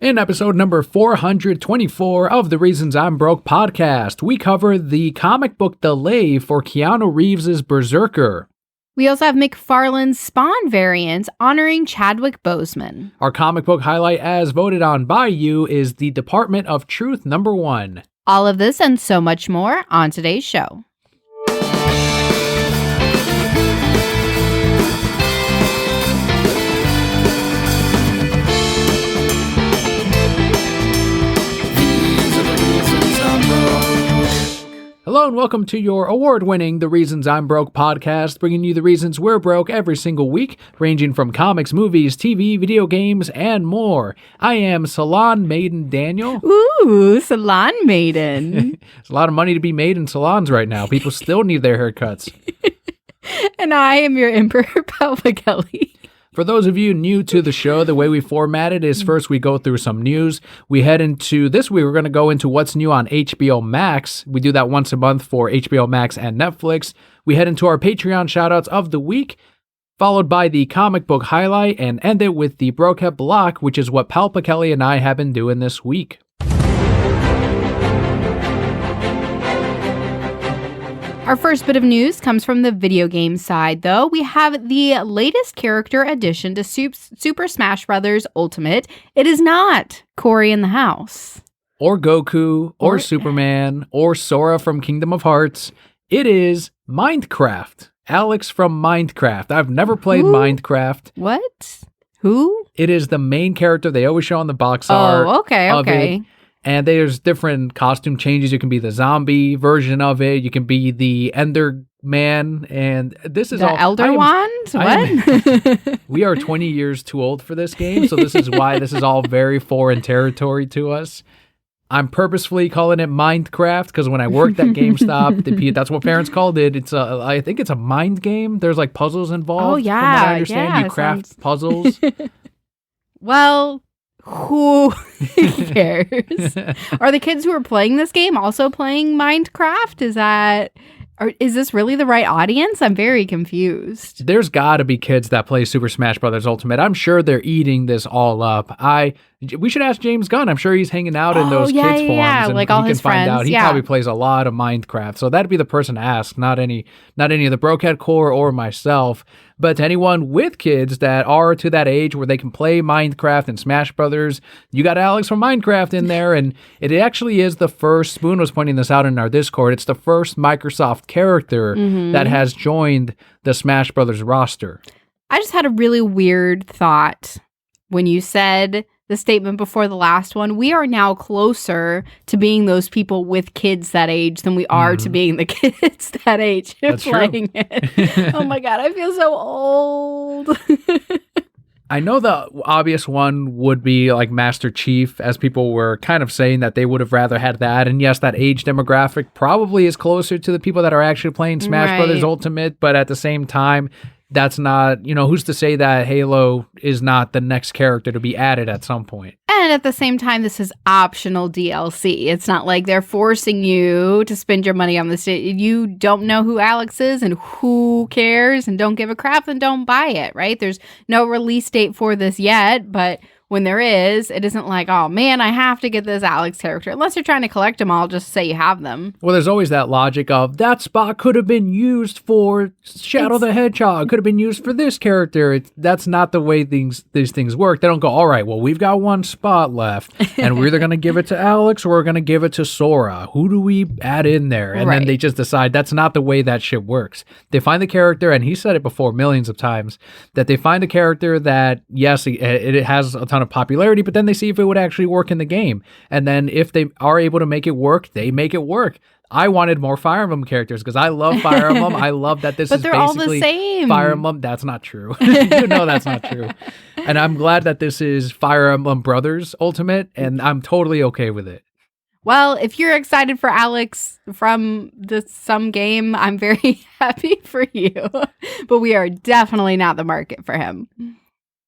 In episode number 424 of the Reasons I'm Broke podcast, we cover the comic book delay for Keanu Reeves' BRZRKR. We also have McFarlane's Spawn variant honoring Chadwick Boseman. Our comic book highlight, as voted on by you, is the Department of Truth number 1. All of this and so much more on today's show. Hello and welcome to your award-winning The Reasons I'm Broke podcast, bringing you the reasons we're broke every single week, ranging from comics, movies, TV, video games, and more. I am Salon Maiden Daniel. Ooh, Salon Maiden. There's a lot of money to be made in salons right now. People still need their haircuts. And I am your Emperor Kelli. For those of you new to the show, the way we format it is first we go through some news. We head into this week, we're going to go into what's new on HBO Max. We do that once a month for HBO Max and Netflix. We head into our Patreon shoutouts of the week, followed by the comic book highlight, and end it with the Brokehead block, which is what Palpa Kelly and I have been doing this week. Our first bit of news comes from the video game side, though. We have the latest character addition to Super Smash Bros. Ultimate. It is not Cory in the house. Or Goku, or Superman, or Sora from Kingdom of Hearts. It is Minecraft. Alex from Minecraft. I've never played Minecraft. What? Who? It is the main character they always show on the box art. Oh, okay. And there's different costume changes. You can be the zombie version of it. You can be the Ender Man. And this is all... Elder Wand? What? We are 20 years too old for this game. So this is why this is all very foreign territory to us. I'm purposefully calling it Minecraft because when I worked at GameStop, that's what parents called it. I think it's a mind game. There's like puzzles involved. Oh, yeah. From what I understand. You craft puzzles. Well... Who cares? Are the kids who are playing this game also playing Minecraft? Is this really the right audience? I'm very confused. There's got to be kids that play Super Smash Bros. Ultimate. I'm sure they're eating this all up. We should ask James Gunn. I'm sure he's hanging out in those kids forums. Yeah, and like all his friends. Out. He probably plays a lot of Minecraft. So that'd be the person to ask, not any of the Brokehead Core or myself. But to anyone with kids that are to that age where they can play Minecraft and Smash Brothers, you got Alex from Minecraft in there. And it actually is the first, Spoon was pointing this out in our Discord, it's the first Microsoft character that has joined the Smash Brothers roster. I just had a really weird thought when you said the statement before the last one. We are now closer to being those people with kids that age than we are to being the kids that age playing it. Oh my God, I feel so old. I know the obvious one would be like Master Chief, as people were kind of saying that they would have rather had that. And yes, that age demographic probably is closer to the people that are actually playing Smash Brothers Ultimate. But at the same time, that's not, who's to say that Halo is not the next character to be added at some point? And at the same time, this is optional DLC. It's not like they're forcing you to spend your money on this. You don't know who Alex is and who cares and don't give a crap, then don't buy it, right? There's no release date for this yet, but when there is, it isn't like, oh man, I have to get this Alex character. Unless you're trying to collect them all, just say you have them. Well, there's always that logic of that spot could have been used for Shadow the Hedgehog, could have been used for this character. That's not the way these things work. They don't go, all right, well, we've got one spot left, and we're either going to give it to Alex or we're going to give it to Sora. Who do we add in there? And then they just decide that's not the way that shit works. They find the character, and he said it before millions of times, that they find a character that, yes, it has a ton of popularity, but then they see if it would actually work in the game. And then if they are able to make it work, they make it work. I wanted more Fire Emblem characters because I love Fire Emblem. I love that this is basically all the same. Fire Emblem. That's not true. That's not true. And I'm glad that this is Fire Emblem Brothers Ultimate, and I'm totally okay with it. Well, if you're excited for Alex from some game, I'm very happy for you. But we are definitely not the market for him.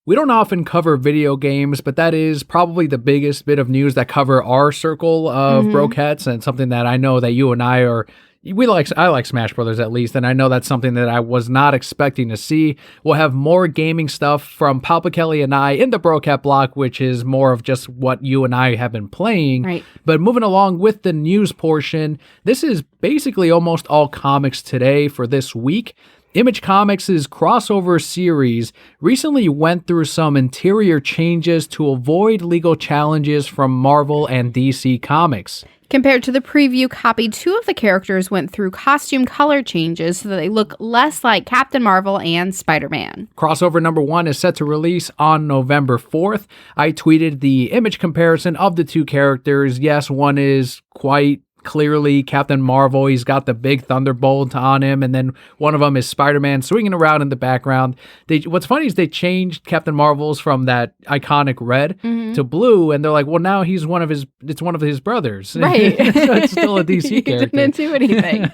We don't often cover video games, but that is probably the biggest bit of news that cover our circle of brokeheads, and something that I know that you and I are I like Smash Brothers at least, and I know that's something that I was not expecting to see. We'll have more gaming stuff from Papa Kelly and I in the Brocat block, which is more of just what you and I have been playing. Right. But moving along with the news portion, this is basically almost all comics today for this week. Image Comics' crossover series recently went through some interior changes to avoid legal challenges from Marvel and DC Comics. Compared to the preview copy, 2 of the characters went through costume color changes so that they look less like Captain Marvel and Spider-Man. Crossover number 1 is set to release on November 4th. I tweeted the image comparison of the 2 characters. Yes, one is quite clearly Captain Marvel. He's got the big thunderbolt on him, and then one of them is Spider-Man swinging around in the background. What's funny is they changed Captain Marvel's from that iconic red to blue, and they're like, well, now it's one of his brothers. Right. So it's still a DC character. He didn't do anything.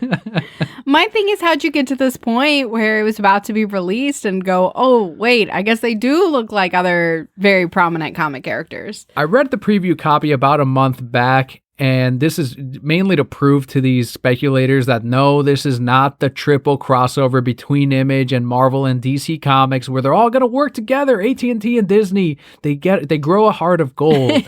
My thing is, how'd you get to this point where it was about to be released and go, oh, wait, I guess they do look like other very prominent comic characters? I read the preview copy about a month back, and this is mainly to prove to these speculators that no, this is not the triple crossover between Image and Marvel and DC Comics where they're all going to work together. AT&T and Disney, they grow a heart of gold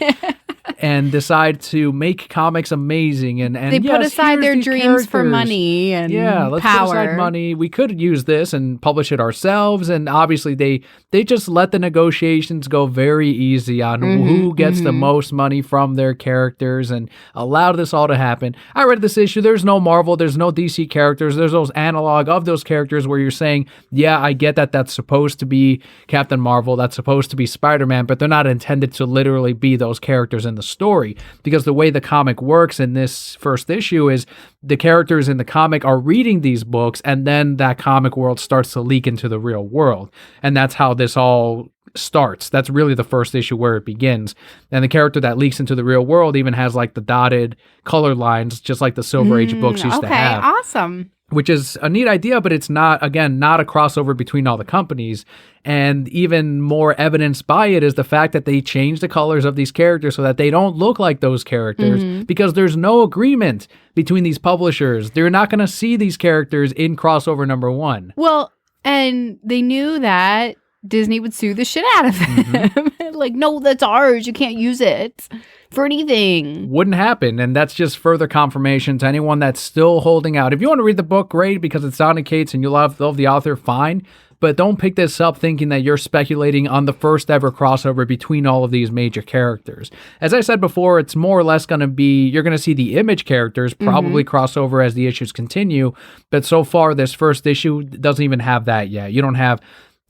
and decide to make comics amazing. And they put aside their dreams for money and let's power. Put aside money. We could use this and publish it ourselves. And obviously they just let the negotiations go very easy on who gets the most money from their characters and allowed this all to happen. I read this issue. There's no Marvel. There's no DC characters. There's those analog of those characters where you're saying, yeah, I get that that's supposed to be Captain Marvel. That's supposed to be Spider-Man, but they're not intended to literally be those characters in the story, because the way the comic works in this first issue is the characters in the comic are reading these books, and then that comic world starts to leak into the real world. And that's how this all starts. That's really the first issue where it begins. And the character that leaks into the real world even has like the dotted color lines, just like the Silver Age books used to have. Okay, awesome. Which is a neat idea, but it's not a crossover between all the companies. And even more evidenced by it is the fact that they changed the colors of these characters so that they don't look like those characters, because there's no agreement between these publishers. They're not going to see these characters in crossover number 1. Well, and they knew that Disney would sue the shit out of them. Like, no, that's ours. You can't use it for anything. Wouldn't happen. And that's just further confirmation to anyone that's still holding out. If you want to read the book, great, because it's Donny Cates and you love the author, fine. But don't pick this up thinking that you're speculating on the first ever crossover between all of these major characters. As I said before, it's more or less going to be, you're going to see the Image characters probably crossover as the issues continue. But so far, this first issue doesn't even have that yet. You don't have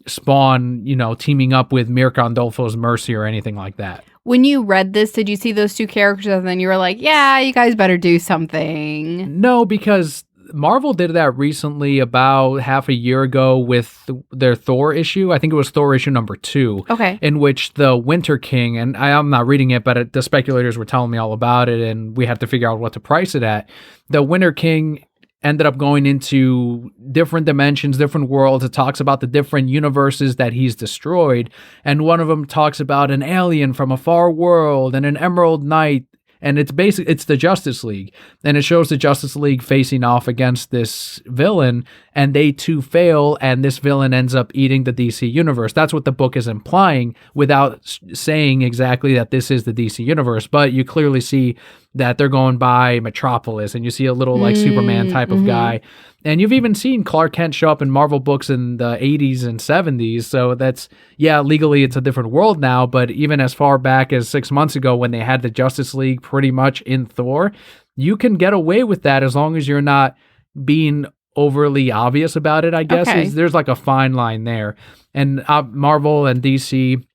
Spawn, teaming up with Mir Condolfo's Mercy or anything like that. When you read this, did you see those 2 characters and then you were like, yeah, you guys better do something? No, because Marvel did that recently about half a year ago with their Thor issue. I think it was Thor issue number 2. Okay. In which the Winter King, and I'm not reading it, but the speculators were telling me all about it, and we had to figure out what to price it at. The Winter King ended up going into different dimensions, different worlds. It talks about the different universes that he's destroyed. And one of them talks about an alien from a far world and an Emerald Knight. And it's the Justice League. And it shows the Justice League facing off against this villain, and they too fail, and this villain ends up eating the DC universe. That's what the book is implying without saying exactly that this is the DC universe. But you clearly see that they're going by Metropolis, and you see a little like Superman type of guy. And you've even seen Clark Kent show up in Marvel books in the 80s and 70s. So that's, legally it's a different world now. But even as far back as 6 months ago when they had the Justice League pretty much in Thor, you can get away with that as long as you're not being overly obvious about it, I guess. Okay. There's like a fine line there. And Marvel and DC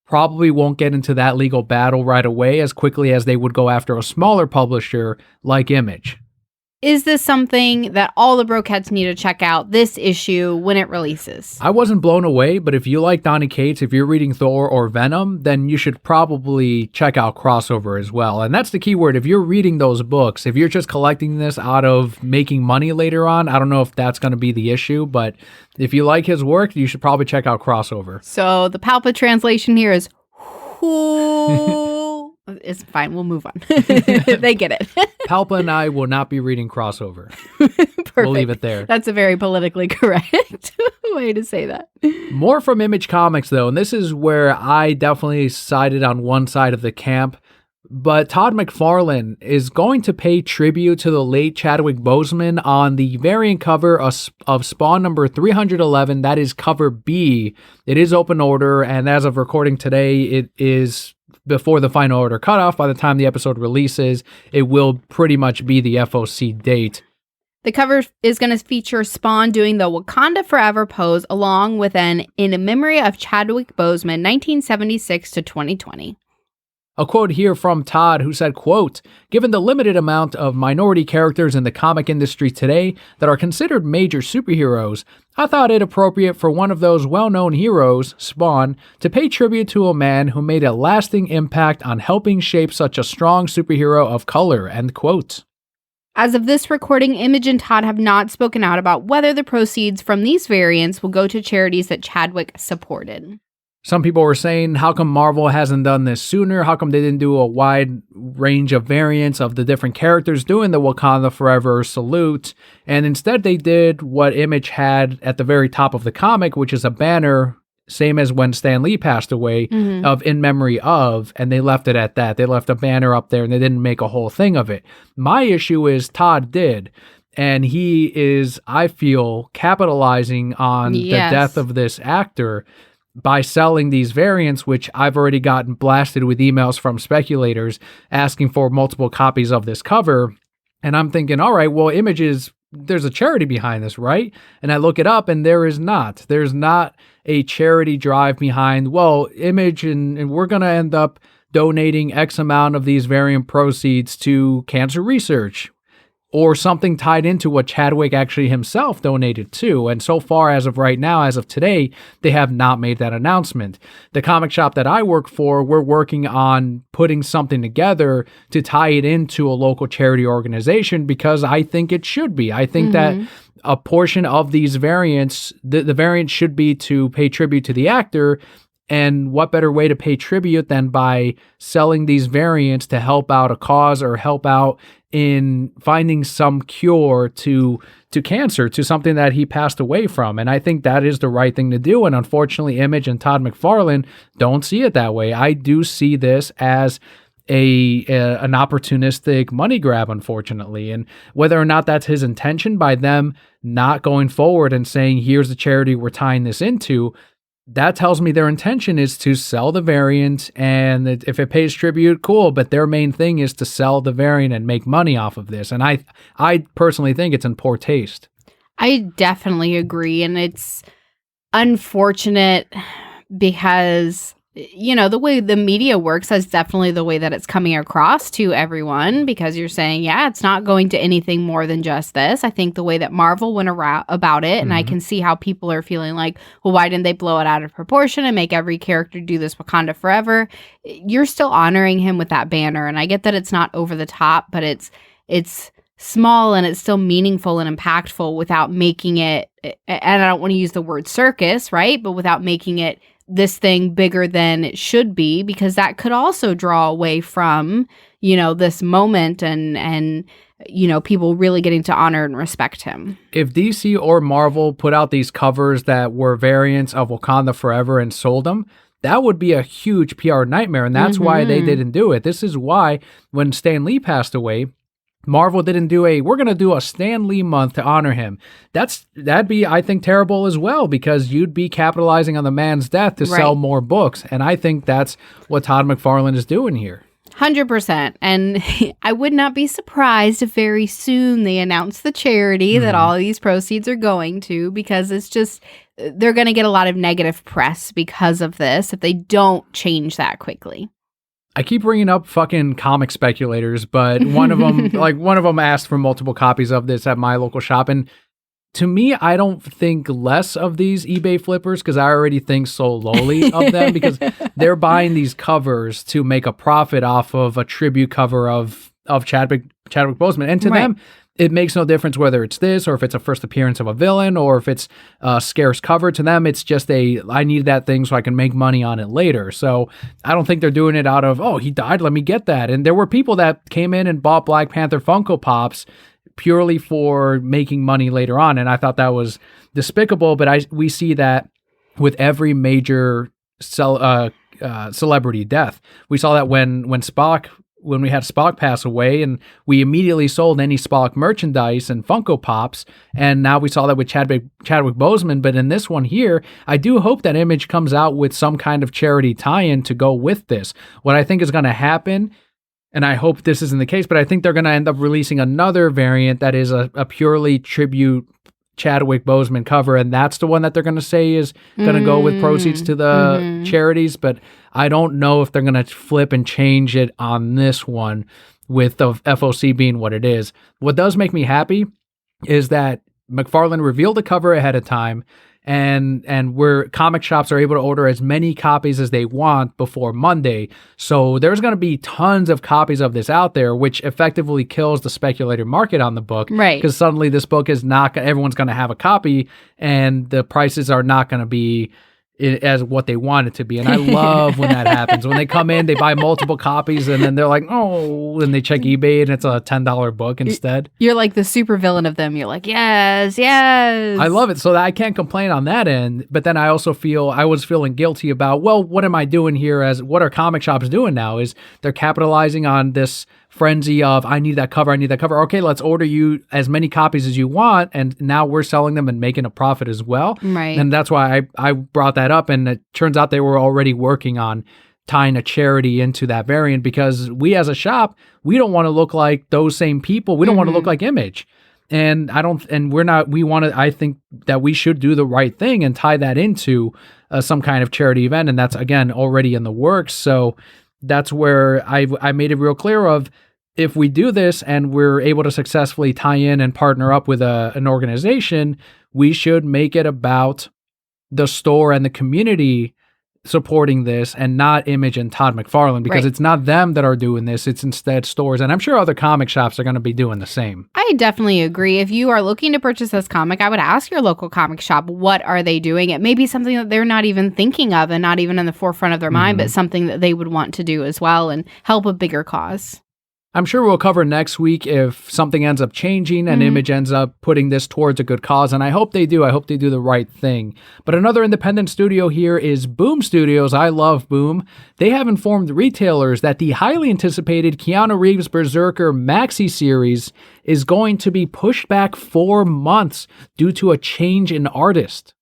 probably won't get into that legal battle right away as quickly as they would go after a smaller publisher like Image. Is this something that all the Brocats need to check out this issue when it releases? I wasn't blown away, but if you like Donny Cates, if you're reading Thor or Venom, then you should probably check out crossover as well. And that's the key word. If you're reading those books, if you're just collecting this out of making money later on, I don't know if that's going to be the issue, but if you like his work, you should probably check out crossover. So the Palpa translation here is who It's fine. We'll move on. They get it. Palpa and I will not be reading crossover. Perfect. We'll leave it there. That's a very politically correct way to say that. More from Image Comics, though, and this is where I definitely sided on one side of the camp. But Todd McFarlane is going to pay tribute to the late Chadwick Boseman on the variant cover of Spawn number 311. That is cover B. It is open order, and as of recording today, it is before the final order cutoff. By the time the episode releases, it will pretty much be the FOC date. The cover is going to feature Spawn doing the Wakanda Forever pose along with an In Memory of Chadwick Boseman, 1976 to 2020. A quote here from Todd, who said, quote, "Given the limited amount of minority characters in the comic industry today that are considered major superheroes, I thought it appropriate for one of those well-known heroes, Spawn, to pay tribute to a man who made a lasting impact on helping shape such a strong superhero of color," end quote. As of this recording, Image and Todd have not spoken out about whether the proceeds from these variants will go to charities that Chadwick supported. Some people were saying, how come Marvel hasn't done this sooner? How come they didn't do a wide range of variants of the different characters doing the Wakanda Forever salute? And instead they did what Image had at the very top of the comic, which is a banner, same as when Stan Lee passed away, of In Memory of, and they left it at that. They left a banner up there and they didn't make a whole thing of it. My issue is Todd did. And he is, I feel, capitalizing on the death of this actor by selling these variants, which I've already gotten blasted with emails from speculators asking for multiple copies of this cover. And I'm thinking, all right, well, there's a charity behind this, right? And I look it up and there is not. There's not a charity drive behind, well, Image and we're going to end up donating X amount of these variant proceeds to cancer research, or something tied into what Chadwick actually himself donated to. And so far, as of right now, as of today, they have not made that announcement. The comic shop that I work for, we're working on putting something together to tie it into a local charity organization because I think it should be. I think that a portion of these variants, the variant should be to pay tribute to the actor. And what better way to pay tribute than by selling these variants to help out a cause or help out in finding some cure to cancer, to something that he passed away from. And I think that is the right thing to do. And unfortunately, Image and Todd McFarlane don't see it that way. I do see this as an opportunistic money grab, unfortunately. And whether or not that's his intention by them not going forward and saying, here's the charity we're tying this into, that tells me their intention is to sell the variant, and if it pays tribute, cool, but their main thing is to sell the variant and make money off of this. And I personally think it's in poor taste. I definitely agree, and it's unfortunate because, you know, the way the media works is definitely the way that it's coming across to everyone, because you're saying, yeah, it's not going to anything more than just this. I think the way that Marvel went about it, and I can see how people are feeling like, well, why didn't they blow it out of proportion and make every character do this Wakanda Forever? You're still honoring him with that banner, and I get that it's not over the top, but it's small and it's still meaningful and impactful without making it, and I don't want to use the word circus, right? But without making it this thing bigger than it should be, because that could also draw away from, you know, this moment and you know, people really getting to honor and respect him. If DC or Marvel put out these covers that were variants of Wakanda Forever and sold them, that would be a huge PR nightmare, and that's why they didn't do it. This is why when Stan Lee passed away, Marvel didn't do we're going to do a Stan Lee month to honor him. That'd be, I think, terrible as well, because you'd be capitalizing on the man's death to sell more books. And I think that's what Todd McFarlane is doing here. 100%. And I would not be surprised if very soon they announce the charity that all these proceeds are going to, because it's just, they're going to get a lot of negative press because of this if they don't change that quickly. I keep bringing up fucking comic speculators, but one of them asked for multiple copies of this at my local shop. And to me, I don't think less of these eBay flippers, because I already think so lowly of them, because they're buying these covers to make a profit off of a tribute cover of Chadwick Boseman. And to them, it makes no difference whether it's this or if it's a first appearance of a villain or if it's a scarce cover. To them, it's just I need that thing so I can make money on it later. So I don't think they're doing it out of, oh, he died, let me get that. And there were people that came in and bought Black Panther Funko Pops purely for making money later on. And I thought that was despicable, but we see that with every major celebrity death. We saw that when we had Spock pass away, and we immediately sold any Spock merchandise and Funko Pops, and now we saw that with Chadwick Boseman. But in this one here, I do hope that Image comes out with some kind of charity tie-in to go with this. What I think is going to happen, and I hope this isn't the case, but I think they're going to end up releasing another variant that is a purely tribute Chadwick Boseman cover, and that's the one that they're going to say is going to go with proceeds to the charities. But I don't know if they're going to flip and change it on this one with the FOC being what it is. What does make me happy is that McFarlane revealed the cover ahead of time, and where comic shops are able to order as many copies as they want before Monday. So there's going to be tons of copies of this out there, which effectively kills the speculator market on the book. Right. Because suddenly this book is not, everyone's going to have a copy, and the prices are not going to be as what they want it to be. And I love when that happens. When they come in, they buy multiple copies, and then they're like, oh, and they check eBay and it's a $10 book instead. You're like the super villain of them. You're like, yes. I love it. So I can't complain on that end. But then I also I was feeling guilty about, well, what am I doing here? What are comic shops doing now? Is they're capitalizing on this frenzy of, I need that cover. Okay, let's order you as many copies as you want, and now we're selling them and making a profit as well. Right. And that's why I brought that up, and it turns out they were already working on tying a charity into that variant, because we as a shop, we don't want to look like those same people. We don't want to look like Image. And I think that we should do the right thing and tie that into some kind of charity event. And that's, again, already in the works. So that's where I made it real clear of, if we do this and we're able to successfully tie in and partner up with an organization, we should make it about the store and the community supporting this, and not Image and Todd McFarlane, because it's not them that are doing this. It's instead stores. And I'm sure other comic shops are going to be doing the same. I definitely agree. If you are looking to purchase this comic, I would ask your local comic shop, what are they doing? It may be something that they're not even thinking of and not even in the forefront of their mind, but something that they would want to do as well and help a bigger cause. I'm sure we'll cover next week if something ends up changing and Image ends up putting this towards a good cause, and I hope they do. I hope they do the right thing. But another independent studio here is Boom Studios. I love Boom. They have informed retailers that the highly anticipated Keanu Reeves Berserker maxi series is going to be pushed back 4 months due to a change in artist.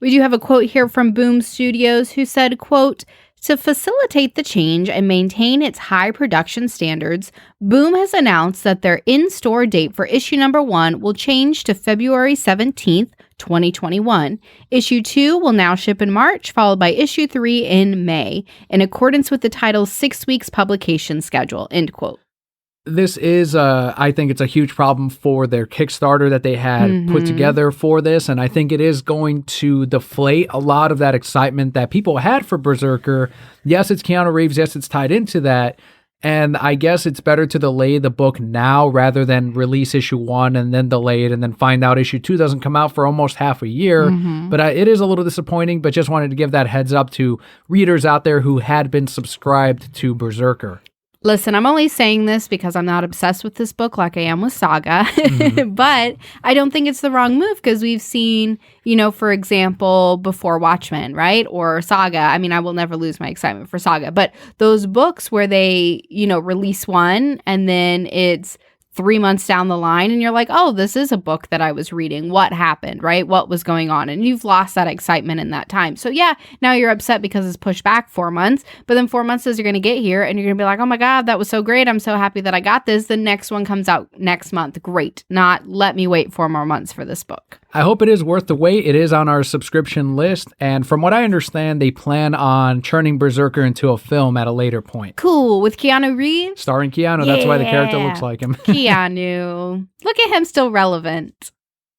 We do have a quote here from Boom Studios, who said, quote, "To facilitate the change and maintain its high production standards, Boom has announced that their in-store date for issue number 1 will change to February 17th, 2021. Issue 2 will now ship in March, followed by issue 3 in May, in accordance with the title's 6 weeks publication schedule," end quote. This is, I think it's a huge problem for their Kickstarter that they had put together for this, and I think it is going to deflate a lot of that excitement that people had for Berserker. Yes, it's Keanu Reeves. Yes, it's tied into that, and I guess it's better to delay the book now rather than release issue 1 and then delay it and then find out issue 2 doesn't come out for almost half a year. But it is a little disappointing, but just wanted to give that heads up to readers out there who had been subscribed to Berserker. Listen, I'm only saying this because I'm not obsessed with this book like I am with Saga, but I don't think it's the wrong move, because we've seen, for example, before Watchmen, right? Or Saga. I mean, I will never lose my excitement for Saga, but those books where they, release one and then it's 3 months down the line and you're like, oh, this is a book that I was reading. What happened, right? What was going on? And you've lost that excitement in that time. So yeah, now you're upset because it's pushed back 4 months, but then 4 months is you're going to get here and you're going to be like, oh my God, that was so great. I'm so happy that I got this. The next one comes out next month. Great. Not let me wait 4 more months for this book. I hope it is worth the wait. It is on our subscription list. And from what I understand, they plan on turning Berserker into a film at a later point. Cool. With Keanu Reeves? Starring Keanu. That's why the character looks like him. Keanu. Look at him, still relevant.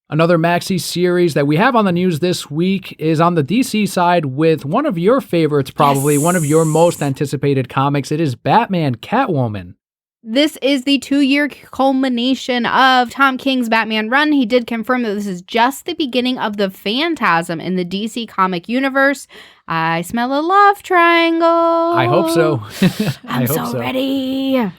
Another maxi series that we have on the news this week is on the DC side with one of your favorites, probably one of your most anticipated comics. It is Batman Catwoman. This is the 2-year culmination of Tom King's Batman run. He did confirm that this is just the beginning of the Phantasm in the DC comic universe. I smell a love triangle. I hope so. I'm so ready.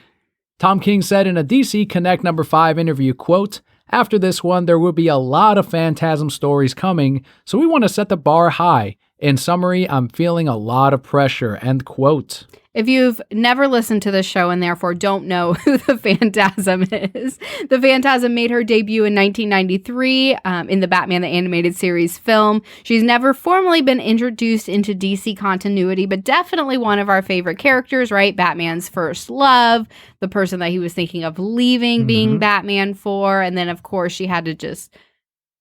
Tom King said in a DC Connect number 5 interview, quote, "After this one, there will be a lot of Phantasm stories coming, so we want to set the bar high. In summary, I'm feeling a lot of pressure," end quote. If you've never listened to this show and therefore don't know who the Phantasm is, the Phantasm made her debut in 1993 in the Batman the Animated Series film. She's never formally been introduced into DC continuity, but definitely one of our favorite characters, right? Batman's first love, the person that he was thinking of leaving being Batman for, and then of course she had to just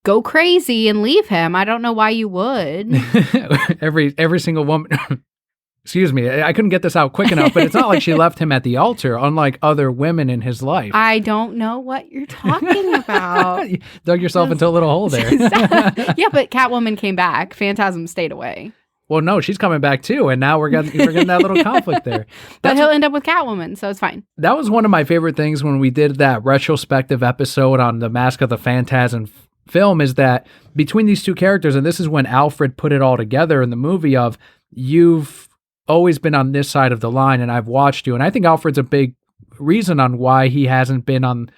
go crazy and leave him. I don't know why you would. Every single woman... Excuse me, I couldn't get this out quick enough, but it's not like she left him at the altar, unlike other women in his life. I don't know what you're talking about. You dug yourself into a little hole there. Yeah, but Catwoman came back. Phantasm stayed away. Well, no, she's coming back too, and now we're getting that little conflict there. But he'll end up with Catwoman, so it's fine. That was one of my favorite things when we did that retrospective episode on the Mask of the Phantasm film, is that between these two characters, and this is when Alfred put it all together in the movie of, you've always been on this side of the line and I've watched you. And I think Alfred's a big reason on why he hasn't been on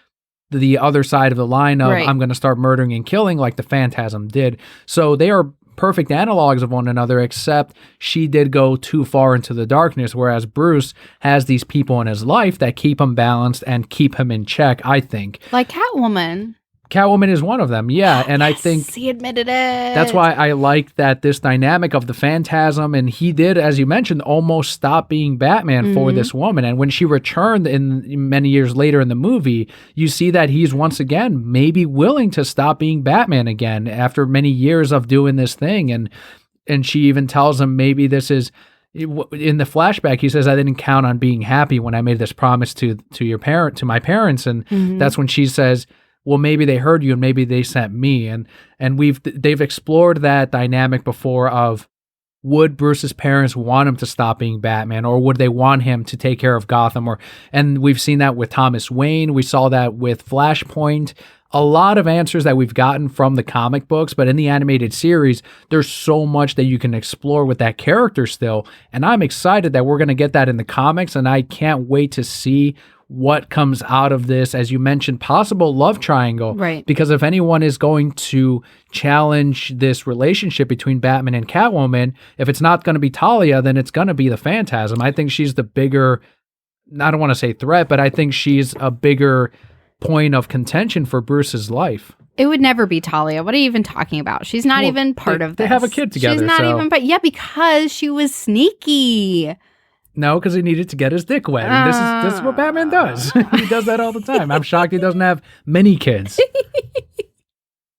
the other side of the line of I'm going to start murdering and killing like the Phantasm did. So they are perfect analogs of one another, except she did go too far into the darkness, whereas Bruce has these people in his life that keep him balanced and keep him in check, I think. Like Catwoman. Catwoman is one of them, yeah. And yes, I think he admitted it. That's why I like that this dynamic of the Phantasm, and he did, as you mentioned, almost stop being Batman for this woman. And when she returned in many years later in the movie, you see that he's once again maybe willing to stop being Batman again after many years of doing this thing. And she even tells him maybe this is, in the flashback, he says, "I didn't count on being happy when I made this promise to my parents." And that's when she says, well, maybe they heard you and maybe they sent me. And they've explored that dynamic before of, would Bruce's parents want him to stop being Batman, or would they want him to take care of Gotham? And we've seen that with Thomas Wayne. We saw that with Flashpoint. A lot of answers that we've gotten from the comic books, but in the animated series, there's so much that you can explore with that character still. And I'm excited that we're going to get that in the comics, and I can't wait to see what comes out of this, as you mentioned, possible love triangle. Right. Because if anyone is going to challenge this relationship between Batman and Catwoman, if it's not going to be Talia, then it's going to be the Phantasm. I think she's the bigger, I don't want to say threat, but I think she's a bigger point of contention for Bruce's life. It would never be Talia. What are you even talking about? She's not even part of this. They have a kid together. She's not even, but yeah, because she was sneaky. No, because he needed to get his dick wet. And this is what Batman does. He does that all the time. I'm shocked he doesn't have many kids.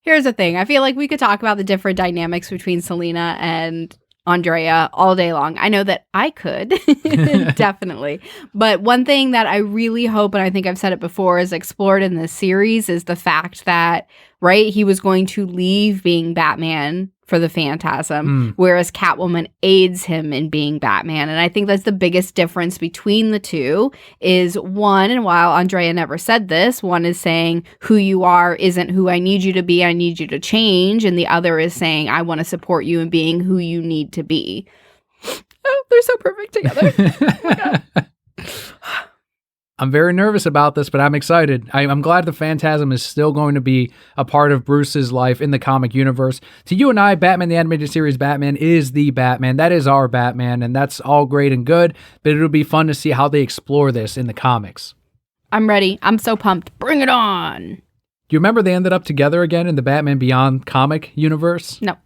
Here's the thing. I feel like we could talk about the different dynamics between Selina and Andrea all day long. I know that I could, definitely. But one thing that I really hope, and I think I've said it before, is explored in this series is the fact that, right, he was going to leave being Batman for the Phantasm, whereas Catwoman aids him in being Batman. And I think that's the biggest difference between the two is one, and while Andrea never said this, one is saying who you are isn't who I need you to be, I need you to change. And the other is saying I want to support you in being who you need to be. Oh, they're so perfect together. Oh my God. I'm very nervous about this, but I'm excited. I'm glad the Phantasm is still going to be a part of Bruce's life in the comic universe. To you and I, Batman the Animated Series Batman is the Batman. That is our Batman, and that's all great and good, but it'll be fun to see how they explore this in the comics. I'm ready. I'm so pumped. Bring it on. Do you remember they ended up together again in the Batman Beyond comic universe? No.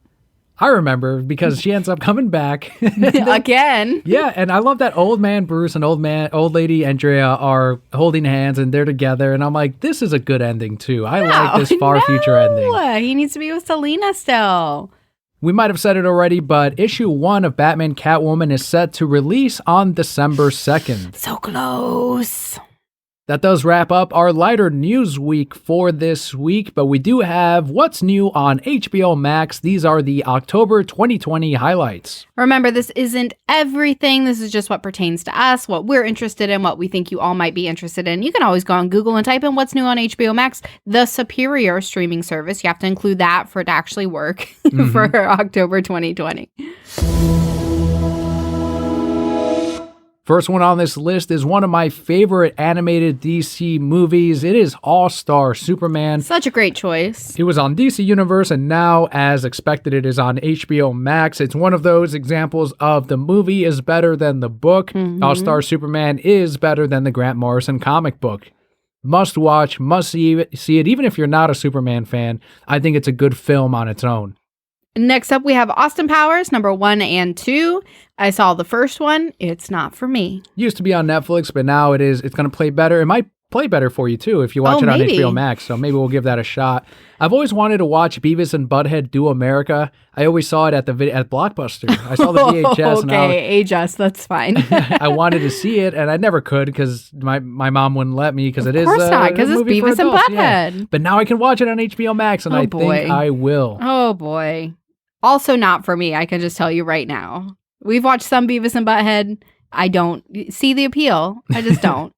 I remember because she ends up coming back. Again. Yeah, and I love that old man Bruce and old lady Andrea are holding hands and they're together. And I'm like, this is a good ending too. I like this far future ending. He needs to be with Selina still. We might have said it already, but issue 1 of Batman Catwoman is set to release on December 2nd. So close. That does wrap up our lighter news week for this week, but we do have what's new on HBO Max. These are the October 2020 highlights. Remember, this isn't everything. This is just what pertains to us, what we're interested in, what we think you all might be interested in. You can always go on Google and type in what's new on HBO Max, the superior streaming service. You have to include that for it to actually work for October 2020. First one on this list is one of my favorite animated DC movies. It is All-Star Superman. Such a great choice. It was on DC Universe, and now, as expected, it is on HBO Max. It's one of those examples of the movie is better than the book. All-Star Superman is better than the Grant Morrison comic book. Must watch, must see it. Even if you're not a Superman fan, I think it's a good film on its own. Next up, we have Austin Powers, number 1 and 2. I saw the first one. It's not for me. Used to be on Netflix, but now it's going to play better. It might play better for you, too, if you watch it on HBO Max. So maybe we'll give that a shot. I've always wanted to watch Beavis and Butthead Do America. I always saw it at Blockbuster. I saw the VHS. Okay, age us. That's fine. I wanted to see it, and I never could because my mom wouldn't let me because it is Of course not, because it's Beavis and Butthead. Yeah. But now I can watch it on HBO Max, and I think I will. Oh, boy. Also not for me. I can just tell you right now. We've watched some Beavis and Butthead. I don't see the appeal. I just don't.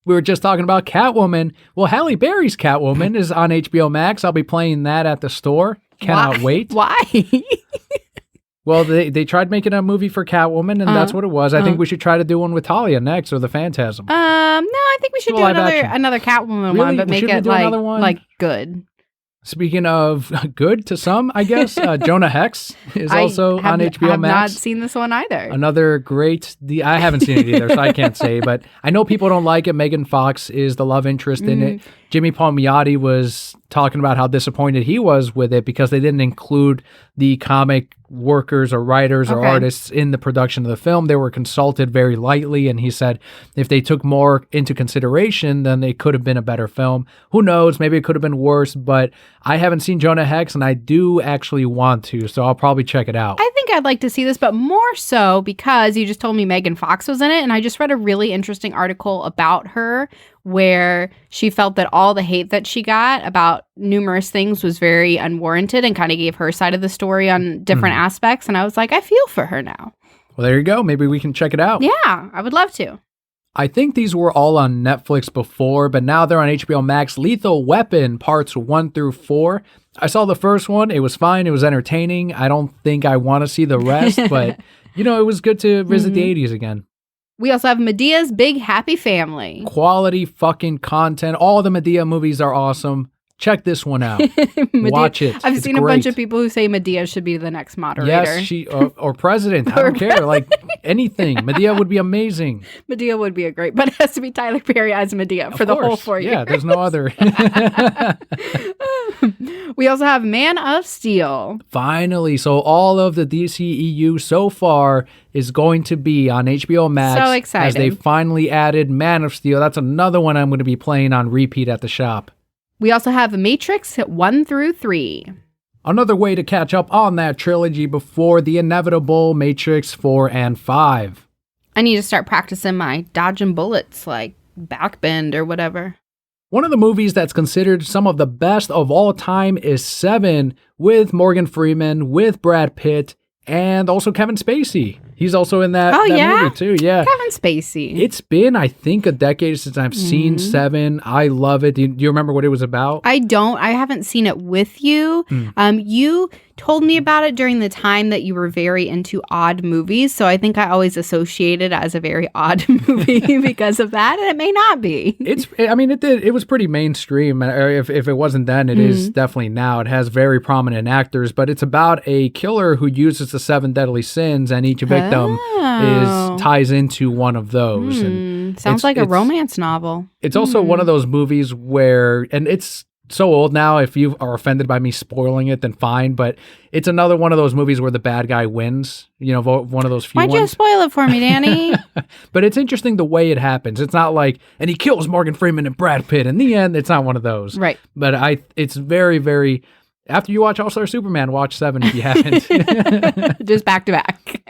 We were just talking about Catwoman. Well, Halle Berry's Catwoman is on HBO Max. I'll be playing that at the store. Cannot wait. Why? Well, they tried making a movie for Catwoman, and that's what it was. I think we should try to do one with Talia next, or the Phantasm. No, I think we should do another Catwoman one, but make it like good. Speaking of good to some, I guess, Jonah Hex is also on HBO Max. I have not seen this one either. Another great... I haven't seen it either, so I can't say, but I know people don't like it. Megan Fox is the love interest in it. Jimmy Palmiotti was talking about how disappointed he was with it because they didn't include the comic workers or writers or artists in the production of the film. They were consulted very lightly, and he said if they took more into consideration, then it could have been a better film. Who knows? Maybe it could have been worse, but I haven't seen Jonah Hex, and I do actually want to, so I'll probably check it out. I think I'd like to see this, but more so because you just told me Megan Fox was in it, and I just read a really interesting article about her where she felt that all the hate that she got about numerous things was very unwarranted and kind of gave her side of the story on different aspects. And I was like, I feel for her now. Well, there you go. Maybe we can check it out. Yeah, I would love to. I think these were all on Netflix before, but now they're on HBO Max. Lethal Weapon parts 1 through 4. I saw the first one. It was fine. It was entertaining. I don't think I want to see the rest, but it was good to visit the 80s again. We also have Medea's Big Happy Family. Quality fucking content. All the Medea movies are awesome. Check this one out. Watch it. I've seen a bunch of people who say Medea should be the next moderator. Yes, she or president. I don't care. Like anything. Medea would be amazing. Medea would be a great, but it has to be Tyler Perry as Medea for the whole 4 years. Yeah, there's no other. We also have Man of Steel. Finally, so all of the DCEU so far is going to be on HBO Max. So exciting. As they finally added Man of Steel. That's another one I'm going to be playing on repeat at the shop. We also have Matrix 1 through 3. Another way to catch up on that trilogy before the inevitable Matrix 4 and 5. I need to start practicing my dodging bullets, like backbend or whatever. One of the movies that's considered some of the best of all time is Seven, with Morgan Freeman, with Brad Pitt, and also Kevin Spacey. He's also in that movie too. Yeah, Kevin Spacey. It's been, I think, a decade since I've seen Seven. I love it. Do you remember what it was about? I don't. I haven't seen it with you. You told me about it during the time that you were very into odd movies. So I think I always associate it as a very odd movie because of that. And it may not be. It was pretty mainstream. If it wasn't then, it is definitely now. It has very prominent actors, but it's about a killer who uses the 7 deadly sins, and each victim ties into one of those. And sounds like a romance novel. It's also one of those movies where, and it's so old now, if you are offended by me spoiling it, then fine, but it's another one of those movies where the bad guy wins, one of those few ones. Why'd you spoil it for me, Danny? But it's interesting the way it happens. It's not like, and he kills Morgan Freeman and Brad Pitt. In the end, it's not one of those. Right. But it's very, very, after you watch All-Star Superman, watch Seven if you haven't. Just back to back.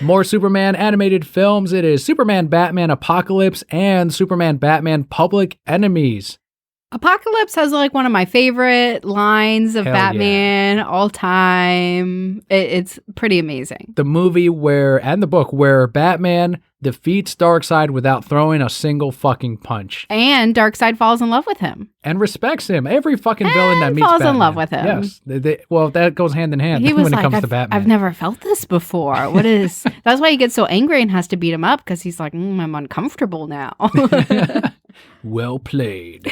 More Superman animated films. It is Superman Batman Apocalypse and Superman Batman Public Enemies. Apocalypse has like one of my favorite lines of Hell Batman all time. It's pretty amazing. The movie and the book where Batman defeats Darkseid without throwing a single fucking punch. And Darkseid falls in love with him. And respects him. Every fucking villain that meets falls Batman. in love with him. Yes. Well, that goes hand in hand He was when it like, comes to Batman. I've never felt this before. What is... That's why he gets so angry and has to beat him up, because he's like, I'm uncomfortable now. Well played.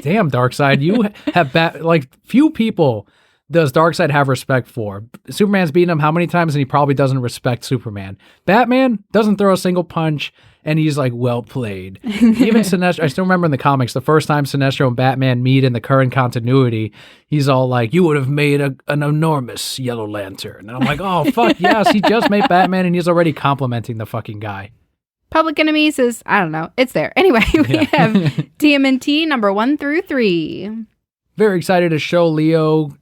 Damn, Darkseid. You have few people does Darkseid have respect for. Superman's beaten him how many times, and he probably doesn't respect Superman. Batman doesn't throw a single punch, and he's like, well played. Even Sinestro, I still remember in the comics, the first time Sinestro and Batman meet in the current continuity, he's all like, you would have made an enormous Yellow Lantern. And I'm like, oh, fuck yes, he just made Batman, and he's already complimenting the fucking guy. Public Enemies is, I don't know, it's there. Anyway, we have TMNT number 1 through 3. Very excited to show Leo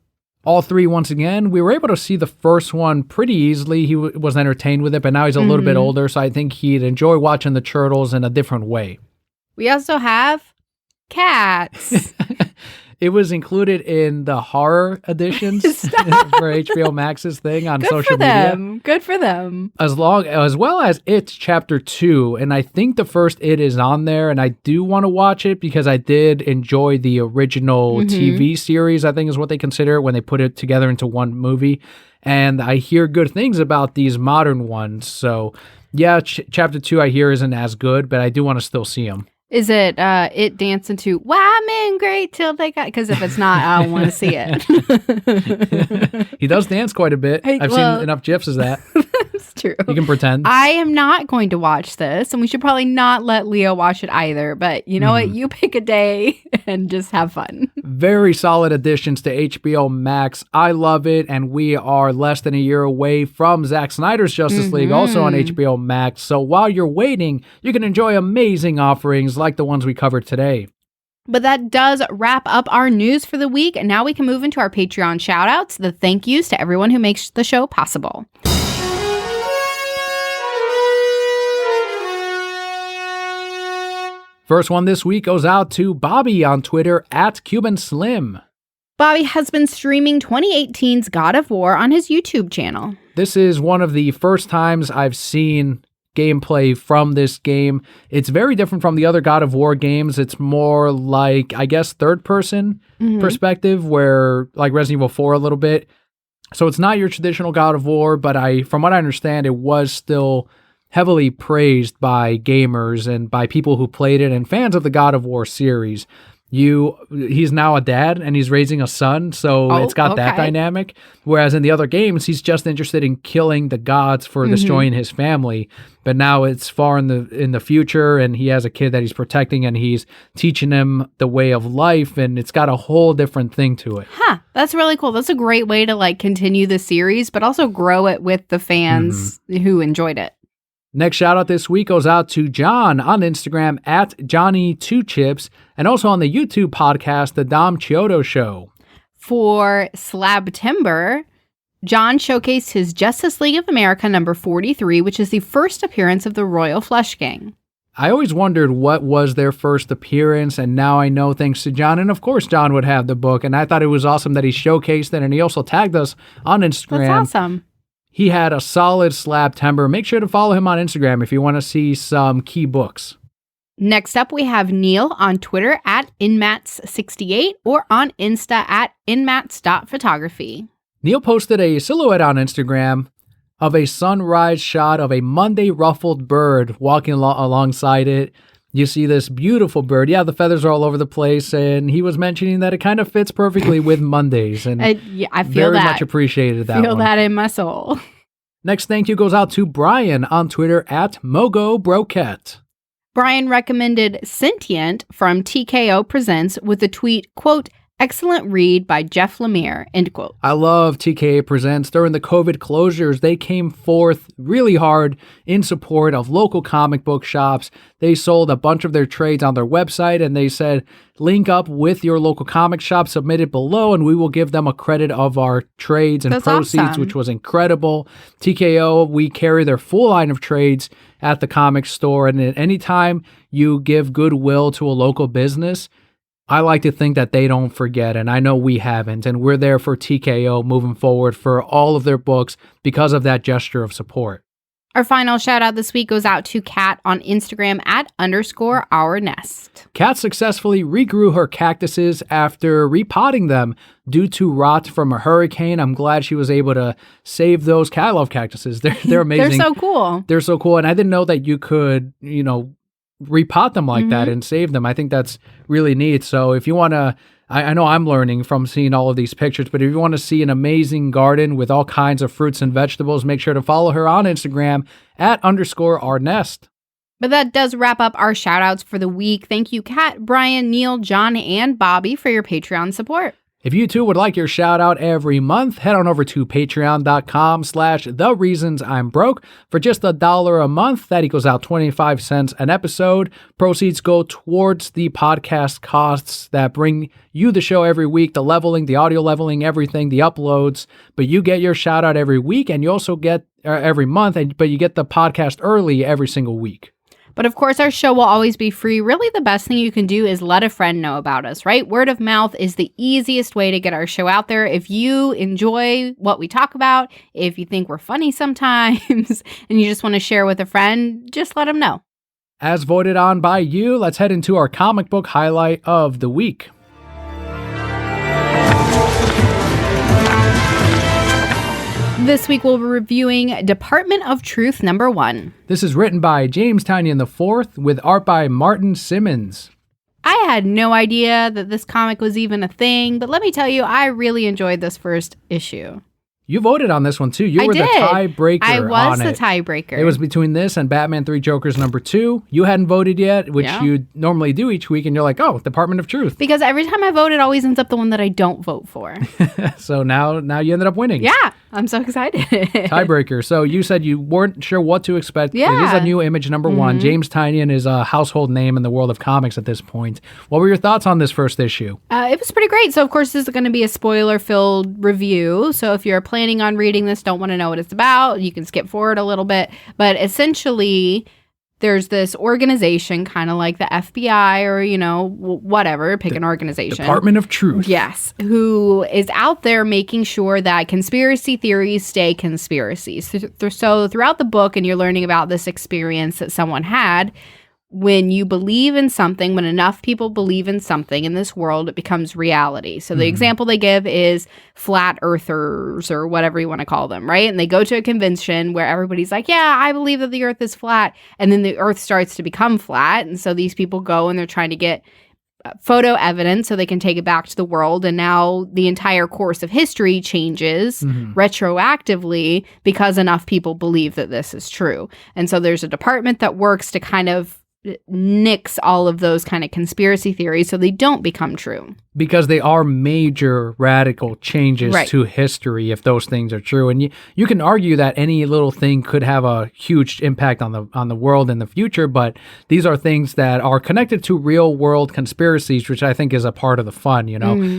all 3 once again. We were able to see the first one pretty easily. He was entertained with it, but now he's a little bit older, so I think he'd enjoy watching the Turtles in a different way. We also have Cats. It was included in the horror editions for HBO Max's thing on social media. Good for them. As well as It's Chapter 2, and I think the first It is on there, and I do want to watch it because I did enjoy the original TV series, I think is what they consider it when they put it together into one movie, and I hear good things about these modern ones, so yeah, Chapter 2 I hear isn't as good, but I do want to still see them. Is it dancing to "Why Men Great Till They Got"? Because if it's not, I don't want to see it. He does dance quite a bit. I've seen enough GIFs as that. It's true. You can pretend. I am not going to watch this, and we should probably not let Leo watch it either. But you know what? You pick a day and just have fun. Very solid additions to HBO Max. I love it, and we are less than a year away from Zack Snyder's Justice League, also on HBO Max. So while you're waiting, you can enjoy amazing offerings like the ones we covered today. But that does wrap up our news for the week, and now we can move into our Patreon shout-outs, the thank yous to everyone who makes the show possible. First one this week goes out to Bobby on Twitter @CubanSlim. Bobby has been streaming 2018's God of War on his YouTube channel. This is one of the first times I've seen gameplay from this game. It's very different from the other God of War games. It's more like, I guess, third-person perspective, where like Resident Evil 4 a little bit. So it's not your traditional God of War, but from what I understand, it was still heavily praised by gamers and by people who played it and fans of the God of War series. He's now a dad and he's raising a son, so it's got that dynamic. Whereas in the other games, he's just interested in killing the gods for destroying his family. But now it's far in the future, and he has a kid that he's protecting, and he's teaching him the way of life, and it's got a whole different thing to it. Huh, that's really cool. That's a great way to like continue the series, but also grow it with the fans who enjoyed it. Next shout out this week goes out to John on Instagram @Johnny2Chips, and also on the YouTube podcast, The Dom Chiodo Show. For Slabtember, John showcased his Justice League of America number 43, which is the first appearance of the Royal Flush Gang. I always wondered what was their first appearance, and now I know thanks to John. And of course, John would have the book, and I thought it was awesome that he showcased it, and he also tagged us on Instagram. That's awesome. He had a solid Slabtember. Make sure to follow him on Instagram if you want to see some key books. Next up, we have Neil on Twitter @InMats68 or on Insta @InMats.photography. Neil posted a silhouette on Instagram of a sunrise shot of a Monday ruffled bird walking alongside it. You see this beautiful bird. Yeah, the feathers are all over the place, and he was mentioning that it kind of fits perfectly with Mondays, and I feel very much appreciated that. Feel that in my soul. Next thank you goes out to Brian on Twitter @MogoBroquette. Brian recommended Sentient from TKO Presents with the tweet, quote, Excellent read by Jeff Lemire, end quote. I love TKA Presents. During the COVID closures, they came forth really hard in support of local comic book shops. They sold a bunch of their trades on their website, and they said, link up with your local comic shop, submit it below, and we will give them a credit of our trades and That's proceeds, awesome. which was incredible. TKO, we carry their full line of trades at the comic store, and anytime you give goodwill to a local business, I like to think that they don't forget, and I know we haven't, and we're there for TKO moving forward for all of their books because of that gesture of support. Our final shout out this week goes out to Kat on Instagram @_OurNest. Kat successfully regrew her cactuses after repotting them due to rot from a hurricane. I'm glad she was able to save those. I love cactuses. They're amazing. They're so cool. They're so cool, and I didn't know that you could, repot them like that and save them. I think that's really neat. So if you want to, I know I'm learning from seeing all of these pictures, but if you want to see an amazing garden with all kinds of fruits and vegetables, make sure to follow her on Instagram @_OurNest. But that does wrap up our shout outs for the week. Thank you, Kat, Brian, Neil, John, and Bobby for your Patreon support. If you too would like your shout out every month, head on over to patreon.com/thereasonsimBroke. For just $1 a month, that equals out 25 cents an episode. Proceeds go towards the podcast costs that bring you the show every week, the leveling, the audio leveling, everything, the uploads. But you get your shout out every week, and you also get every month, but you get the podcast early every single week. But of course, our show will always be free. Really, the best thing you can do is let a friend know about us, right? Word of mouth is the easiest way to get our show out there. If you enjoy what we talk about, if you think we're funny sometimes, and you just want to share with a friend, just let them know. As voted on by you, let's head into our comic book highlight of the week. This week we'll be reviewing Department of Truth #1. This is written by James Tynion IV with art by Martin Simmons. I had no idea that this comic was even a thing, but let me tell you, I really enjoyed this first issue. You voted on this one too. You were did. the tiebreaker. I was on the it. tiebreaker. It was between this and Batman 3 Jokers #2. You hadn't voted yet, which you normally do each week, and you're like, oh, Department of Truth. Because every time I vote, it always ends up the one that I don't vote for. So now you ended up winning. Yeah, I'm so excited. Tiebreaker. So you said you weren't sure what to expect. Yeah. It is a new image #1. James Tynion is a household name in the world of comics at this point. What were your thoughts on this first issue? It was pretty great. So, of course, this is going to be a spoiler-filled review. So if you're planning on reading this, don't want to know what it's about, you can skip forward a little bit. But essentially, there's this organization, kind of like the FBI or, whatever, pick an organization. Department of Truth. Yes, who is out there making sure that conspiracy theories stay conspiracies. So throughout the book, and you're learning about this experience that someone had, when you believe in something, when enough people believe in something in this world, it becomes reality. So the example they give is flat earthers or whatever you want to call them, right? And they go to a convention where everybody's like, yeah, I believe that the earth is flat. And then the earth starts to become flat. And so these people go and they're trying to get photo evidence so they can take it back to the world. And now the entire course of history changes retroactively because enough people believe that this is true. And so there's a department that works to kind of nix all of those kind of conspiracy theories so they don't become true. Because they are major radical changes to history if those things are true. And you can argue that any little thing could have a huge impact on the world in the future, but these are things that are connected to real world conspiracies, which I think is a part of the fun,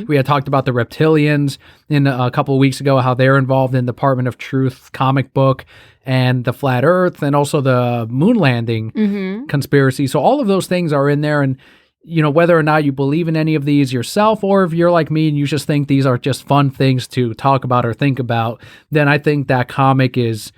We had talked about the reptilians in a couple of weeks ago, how they're involved in Department of Truth comic book, and the flat earth, and also the moon landing conspiracy. So all of those things are in there, and whether or not you believe in any of these yourself, or if you're like me and you just think these are just fun things to talk about or think about, then I think that comic is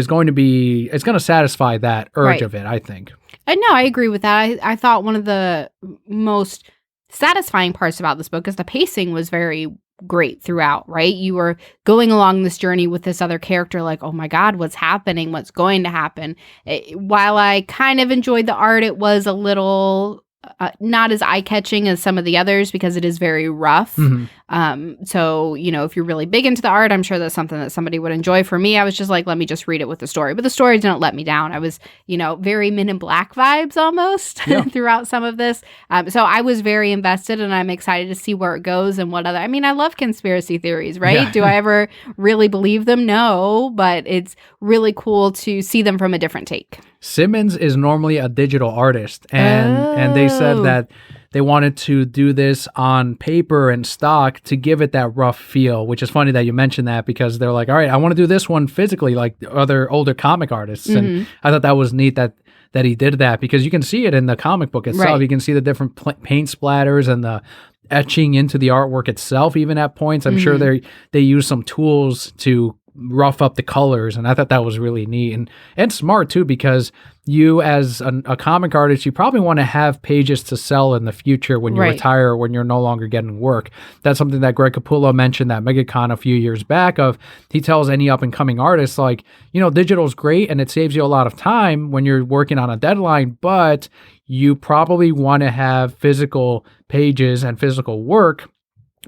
going to satisfy that urge of it, I think. And no, I agree with that. I thought one of the most satisfying parts about this book is the pacing was very great throughout, right? You were going along this journey with this other character like, oh my God, what's happening? What's going to happen? While I kind of enjoyed the art, it was a little not as eye-catching as some of the others because it is very rough. So, if you're really big into the art, I'm sure that's something that somebody would enjoy. For me, I was just like, let me just read it with the story. But the story didn't let me down. I was, very Men in Black vibes almost throughout some of this. So I was very invested, and I'm excited to see where it goes and what other... I mean, I love conspiracy theories, right? Yeah. Do I ever really believe them? No, but it's really cool to see them from a different take. Simmons is normally a digital artist, and they said that they wanted to do this on paper and stock to give it that rough feel, which is funny that you mentioned that because they're like, all right, I want to do this one physically like other older comic artists. And I thought that was neat that he did that because you can see it in the comic book itself. Right. You can see the different paint splatters and the etching into the artwork itself, even at points. I'm sure they use some tools to rough up the colors, and I thought that was really neat and smart too, because you as a comic artist, you probably want to have pages to sell in the future when you retire or when you're no longer getting work. That's something that Greg Capullo mentioned at MegaCon a few years back. He tells any up and coming artists, like, digital's great and it saves you a lot of time when you're working on a deadline, but you probably want to have physical pages and physical work.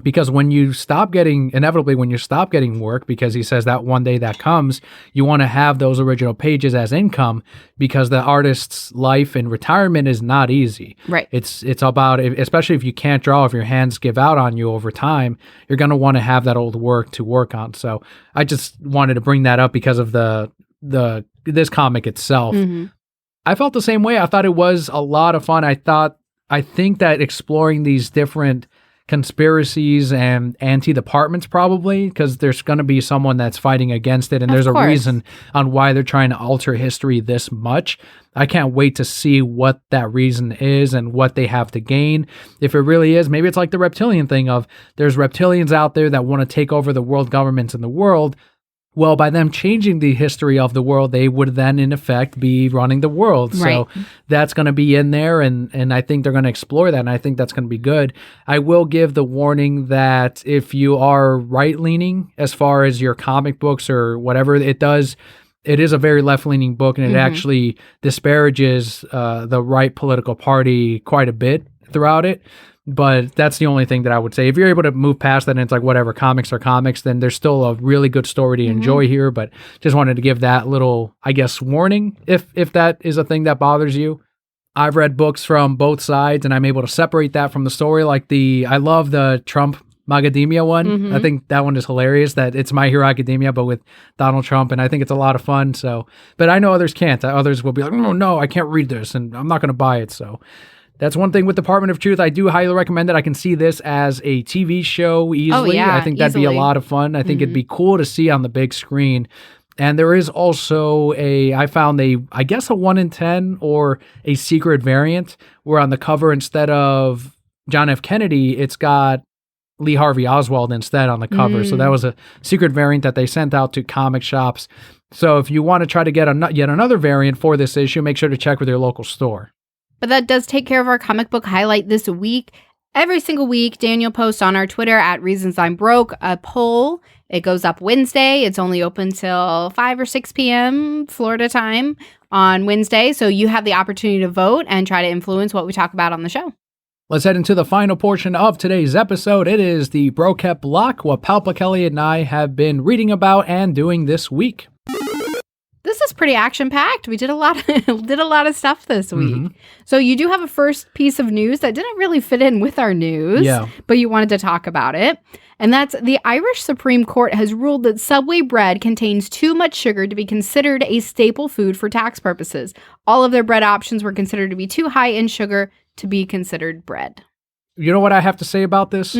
Because when you stop getting work, because he says that one day that comes, you want to have those original pages as income, because the artist's life in retirement is not easy. Right. It's about, especially if you can't draw, if your hands give out on you over time, you're going to want to have that old work to work on. So I just wanted to bring that up because of this comic itself. I felt the same way. I thought it was a lot of fun. I think that exploring these different conspiracies and anti-departments, probably, because there's going to be someone that's fighting against it, and there's a reason on why they're trying to alter history this much. I can't wait to see what that reason is and what they have to gain. If it really is, maybe it's like the reptilian thing of there's reptilians out there that want to take over the world governments in the world. Well, by them changing the history of the world, they would then, in effect, be running the world. Right. So that's going to be in there, and I think they're going to explore that, and I think that's going to be good. I will give the warning that if you are right-leaning as far as your comic books or whatever, it is a very left-leaning book, and it actually disparages the right political party quite a bit throughout it. But that's the only thing that I would say. If you're able to move past that and it's like, whatever, comics are comics, then there's still a really good story to enjoy here. But just wanted to give that little, I guess, warning if that is a thing that bothers you. I've read books from both sides and I'm able to separate that from the story. Like I love the Trump Magademia one. I think that one is hilarious, that it's My Hero Academia, but with Donald Trump. And I think it's a lot of fun. So, but I know others can't. Others will be like, oh, no, I can't read this and I'm not going to buy it. So that's one thing with Department of Truth. I do highly recommend it. I can see this as a TV show easily. I think that'd be a lot of fun. I think it'd be cool to see on the big screen. And there is also I found a 1 in 10 or a secret variant where on the cover, instead of John F. Kennedy, it's got Lee Harvey Oswald instead on the cover. So that was a secret variant that they sent out to comic shops. So if you want to try to get yet another variant for this issue, make sure to check with your local store. But that does take care of our comic book highlight this week. Every single week, Daniel posts on our Twitter at Reasons I'm Broke a poll. It goes up Wednesday. It's only open till 5 or 6 p.m. Florida time on Wednesday. So you have the opportunity to vote and try to influence what we talk about on the show. Let's head into the final portion of today's episode. It is the Broket Block, what Palpa, Kelli, and I have been reading about and doing this week. This is pretty action-packed. We did a lot of stuff this week. So you do have a first piece of news that didn't really fit in with our news, but you wanted to talk about it. And that's the Irish Supreme Court has ruled that Subway bread contains too much sugar to be considered a staple food for tax purposes. All of their bread options were considered to be too high in sugar to be considered bread. You know what I have to say about this?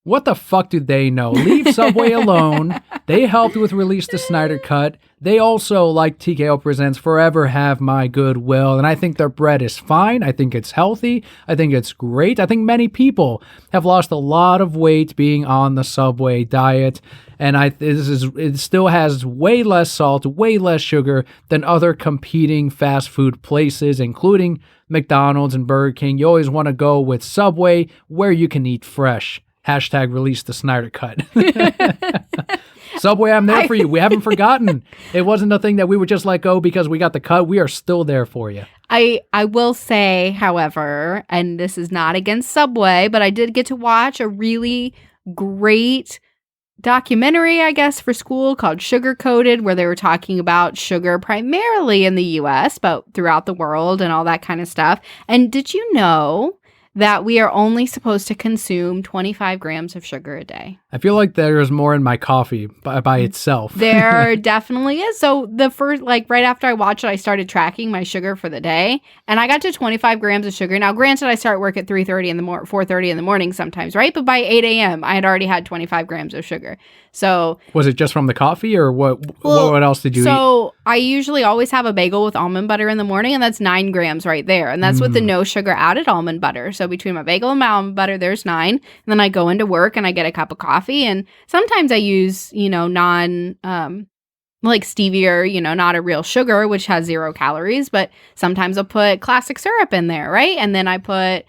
What the fuck do they know? Leave Subway alone. They helped with Release the Snyder Cut. They also, like TKO Presents, forever have my goodwill. And I think their bread is fine. I think it's healthy. I think it's great. I think many people have lost a lot of weight being on the Subway diet. And it still has way less salt, way less sugar than other competing fast food places, including McDonald's and Burger King. You always want to go with Subway, where you can eat fresh. # Release the Snyder Cut. Subway, I'm there for you. We haven't forgotten. It wasn't a thing that we would just let go because we got the cut. We are still there for you. I will say, however, and this is not against Subway, but I did get to watch a really great documentary, I guess, for school called Sugar Coated, where they were talking about sugar primarily in the US, but throughout the world and all that kind of stuff. And did you know that we are only supposed to consume 25 grams of sugar a day? I feel like there's more in my coffee by itself. There definitely is. So the first, right after I watched it, I started tracking my sugar for the day, and I got to 25 grams of sugar. Now, granted, I start work at 3:30 in the 4:30 in the morning sometimes, right? But by 8 a.m., I had already had 25 grams of sugar. So was it just from the coffee, or what else did you eat? So I usually always have a bagel with almond butter in the morning, and that's 9 grams right there. And that's with the no sugar added almond butter. So between my bagel and my almond butter, there's 9. And then I go into work and I get a cup of coffee. And sometimes I use, non, like stevia, not a real sugar, which has 0 calories. But sometimes I'll put classic syrup in there, right? And then I put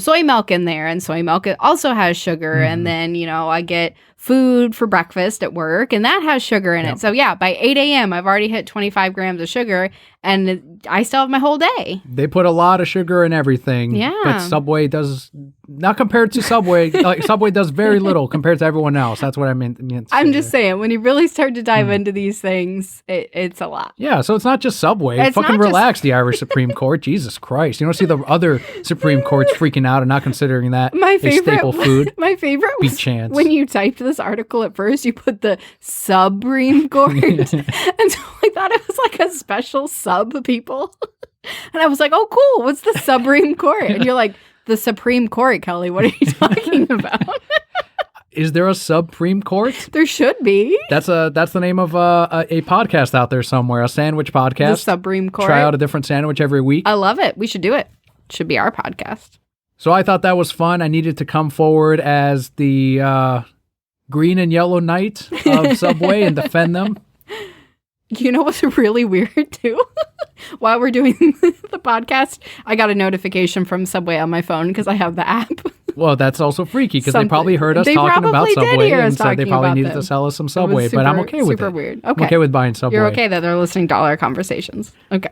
soy milk in there. And soy milk also has sugar. And then, I get food for breakfast at work, and that has sugar in it. So yeah, by 8 a.m., I've already hit 25 grams of sugar, and I still have my whole day. They put a lot of sugar in everything. Yeah. But Subway does, not compared to Subway, Subway does very little compared to everyone else. That's what I meant. I'm just saying, when you really start to dive into these things, it's a lot. Yeah, so it's not just Subway. It's fucking relax, the Irish Supreme Court. Jesus Christ. You don't see the other Supreme Courts freaking out and not considering that a staple food. My favorite was chance. When you typed this article at first, you put the Supreme Court. And so I thought it was like a special sub people. And I was like, oh, cool. What's the Supreme Court? And you're like, the Supreme Court, Kelly. What are you talking about? Is there a Supreme Court? There should be. That's the name of a podcast out there somewhere, a sandwich podcast. The Supreme Court. Try out a different sandwich every week. I love it. We should do it. Should be our podcast. So I thought that was fun. I needed to come forward as the green and yellow knight of Subway and defend them. You know what's really weird, too? While we're doing the podcast, I got a notification from Subway on my phone because I have the app. Well, that's also freaky because they probably heard us talking about Subway and said they probably needed to sell us some Subway, but I'm okay with it. Super weird. Okay. I'm okay with buying Subway. You're okay that they're listening to all our conversations. Okay.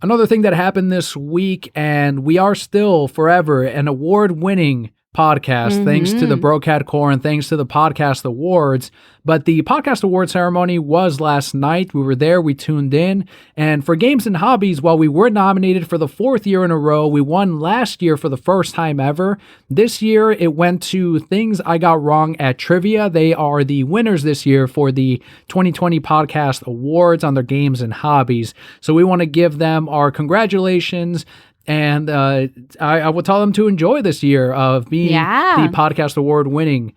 Another thing that happened this week, and we are still forever an award-winning podcast, thanks to the BRZRKR and thanks to the Podcast Awards. But the Podcast Award ceremony was last night. We were there, we tuned in. And for Games and Hobbies, while we were nominated for the 4th year in a row, we won last year for the first time ever. This year, it went to Things I Got Wrong at Trivia. They are the winners this year for the 2020 Podcast Awards on their Games and Hobbies. So we want to give them our congratulations. And I will tell them to enjoy this year of being the Podcast Award winning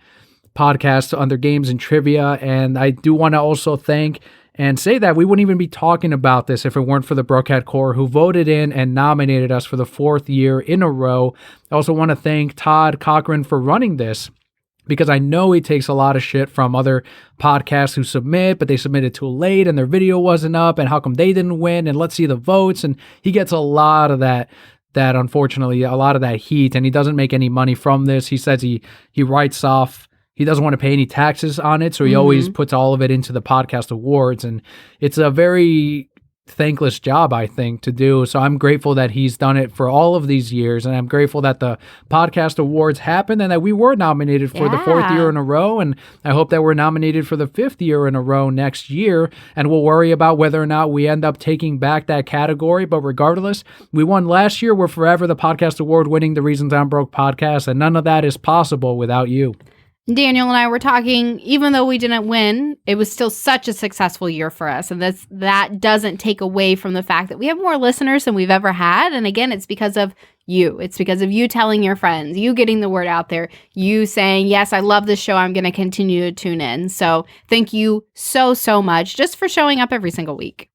podcast on their games and trivia. And I do want to also thank and say that we wouldn't even be talking about this if it weren't for the BRZRKR who voted in and nominated us for the 4th year in a row. I also want to thank Todd Cochran for running this, because I know he takes a lot of shit from other podcasts who submit, but they submitted too late and their video wasn't up, and how come they didn't win, and let's see the votes. And he gets a lot of that unfortunately, a lot of that heat, and he doesn't make any money from this. He says he writes off, he doesn't want to pay any taxes on it, so he always puts all of it into the Podcast Awards, and it's a very thankless job, I think, to do. So I'm grateful that he's done it for all of these years, and I'm grateful that the Podcast Awards happened and that we were nominated for the 4th year in a row, and I hope that we're nominated for the 5th year in a row next year, and we'll worry about whether or not we end up taking back that category. But regardless, we won last year. We're forever the Podcast Award winning The Reasons I'm Broke podcast, and none of that is possible without you. Daniel and I were talking, even though we didn't win, it was still such a successful year for us. And that doesn't take away from the fact that we have more listeners than we've ever had. And again, it's because of you. It's because of you telling your friends, you getting the word out there, you saying, yes, I love this show. I'm going to continue to tune in. So thank you so, so much just for showing up every single week.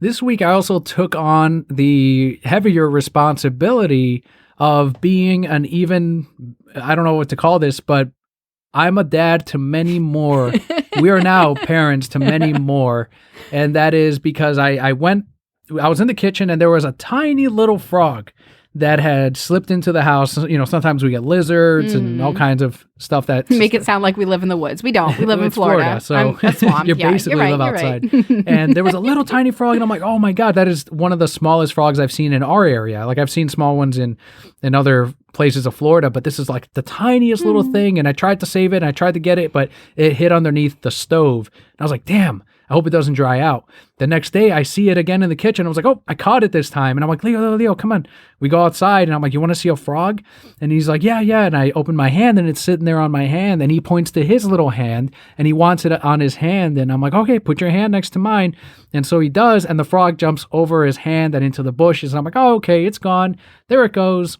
This week, I also took on the heavier responsibility of being an even, I don't know what to call this, but I'm a dad to many more. We are now parents to many more. And that is because I was in the kitchen and there was a tiny little frog that had slipped into the house. You know, sometimes we get lizards and all kinds of stuff that make it sound like we live in the woods. We don't. We live in it's Florida. So I'm a swamp. you Yeah, basically you're right, live outside. Right. And there was a little tiny frog, and I'm like, oh my God, that is one of the smallest frogs I've seen in our area. Like I've seen small ones in other places of Florida, but this is like the tiniest little thing. And I tried to save it and I tried to get it, but it hit underneath the stove. And I was like, damn, I hope it doesn't dry out. The next day I see it again in the kitchen. I was like, oh, I caught it this time. And I'm like, Leo, come on. We go outside and I'm like, you want to see a frog? And he's like, yeah. And I open my hand and it's sitting there on my hand, and he points to his little hand and he wants it on his hand. And I'm like, okay, put your hand next to mine. And so he does. And the frog jumps over his hand and into the bushes. And I'm like, oh, okay, it's gone. There it goes.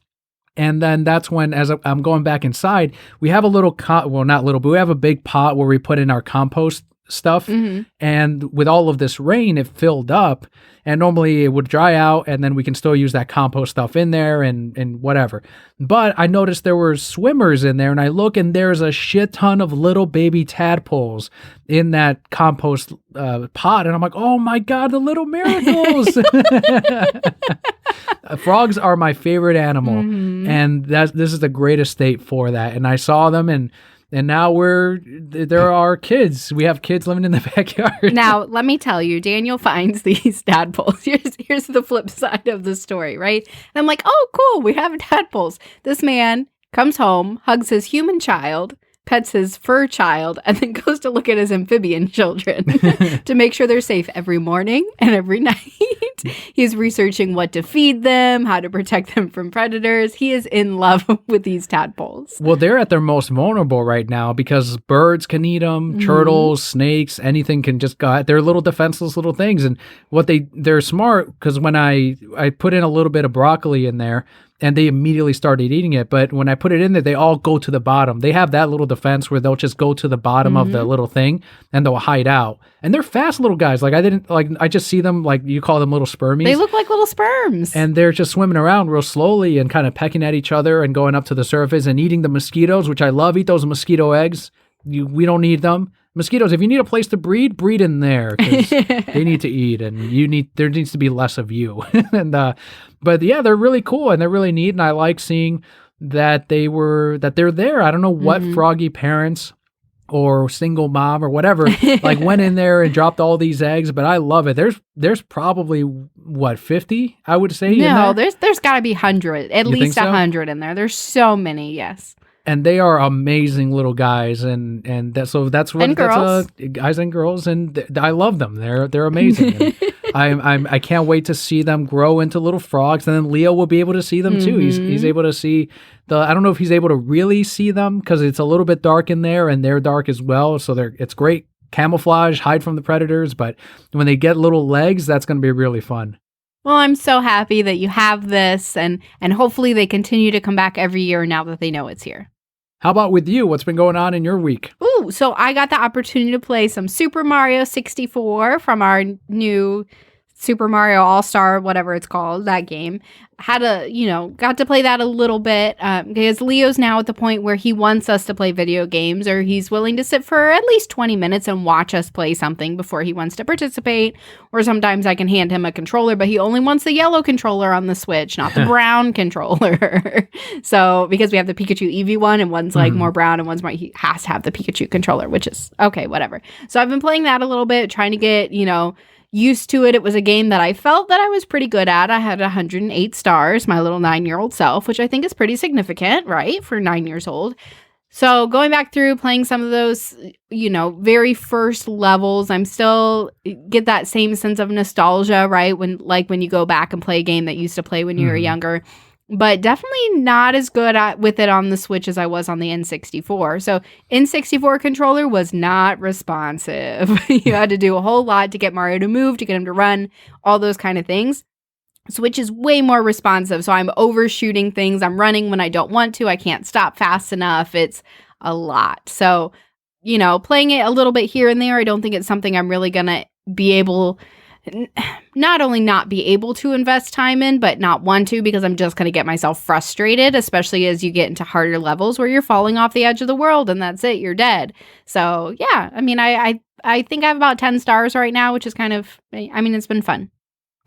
And then that's when, as I'm going back inside, we have a little, well, not little, but we have a big pot where we put in our compost stuff. And with all of this rain, it filled up, and normally it would dry out and then we can still use that compost stuff in there and whatever. But I noticed there were swimmers in there, and I look and there's a shit ton of little baby tadpoles in that compost pot. And I'm like, oh my God, the little miracles. Frogs are my favorite animal, and this is the greatest state for that. And I saw them, and now there are kids. We have kids living in the backyard. Now, let me tell you, Daniel finds these tadpoles. Here's the flip side of the story, right? And I'm like, oh, cool, we have tadpoles. This man comes home, hugs his human child, pets his fur child, and then goes to look at his amphibian children to make sure they're safe every morning and every night. He's researching what to feed them, how to protect them from predators. He is in love with these tadpoles. Well, they're at their most vulnerable right now because birds can eat them, turtles, snakes, anything can just go. They're little defenseless little things. And they're smart, because when I put in a little bit of broccoli in there, and they immediately started eating it. But when I put it in there, they all go to the bottom. They have that little defense where they'll just go to the bottom of the little thing and they'll hide out. And they're fast little guys. I just see them, like you call them little spermies. They look like little sperms. And they're just swimming around real slowly and kind of pecking at each other and going up to the surface and eating the mosquitoes, which I love. Eat those mosquito eggs. We don't need them. Mosquitoes, if you need a place to breed in there, because they need to eat, and there needs to be less of you. But yeah, they're really cool and they're really neat, and I like seeing that they're there. I don't know what froggy parents or single mom or whatever like went in there and dropped all these eggs, but I love it. There's probably 50, I would say. No, there's got to be 100, at least 100 so? In there. There's so many, yes. And they are amazing little guys, and that's what and girls. Guys and girls, and I love them. They're amazing. And I can't wait to see them grow into little frogs, and then Leo will be able to see them too. He's able to see I don't know if he's able to really see them because it's a little bit dark in there, and they're dark as well. So it's great camouflage, hide from the predators. But when they get little legs, that's going to be really fun. Well, I'm so happy that you have this, and hopefully they continue to come back every year now that they know it's here. How about with you? What's been going on in your week? Ooh, so I got the opportunity to play some Super Mario 64 from our new Super Mario All-Star, whatever it's called, that game. Got to play that a little bit because Leo's now at the point where he wants us to play video games, or he's willing to sit for at least 20 minutes and watch us play something before he wants to participate. Or sometimes I can hand him a controller, but he only wants the yellow controller on the Switch, not the brown controller. So because we have the Pikachu Eevee one, and one's like more brown and one's more, he has to have the Pikachu controller, which is okay, whatever. So I've been playing that a little bit, trying to get, used to it. It was a game that I felt that I was pretty good at. I had 108 stars, my little 9-year-old self, which I think is pretty significant, right? For 9 years old. So going back through playing some of those, very first levels, I'm still get that same sense of nostalgia, right? When you go back and play a game that you used to play when you were younger. But definitely not as good with it on the Switch as I was on the N64. So N64 controller was not responsive. You had to do a whole lot to get Mario to move, to get him to run, all those kind of things. Switch is way more responsive. So I'm overshooting things. I'm running when I don't want to. I can't stop fast enough. It's a lot. So, playing it a little bit here and there, I don't think it's something I'm really going to be able not only not be able to invest time in, but not want to, because I'm just going to get myself frustrated, especially as you get into harder levels where you're falling off the edge of the world and that's it, you're dead. So yeah, I mean, I think I have about 10 stars right now, which is kind of, it's been fun.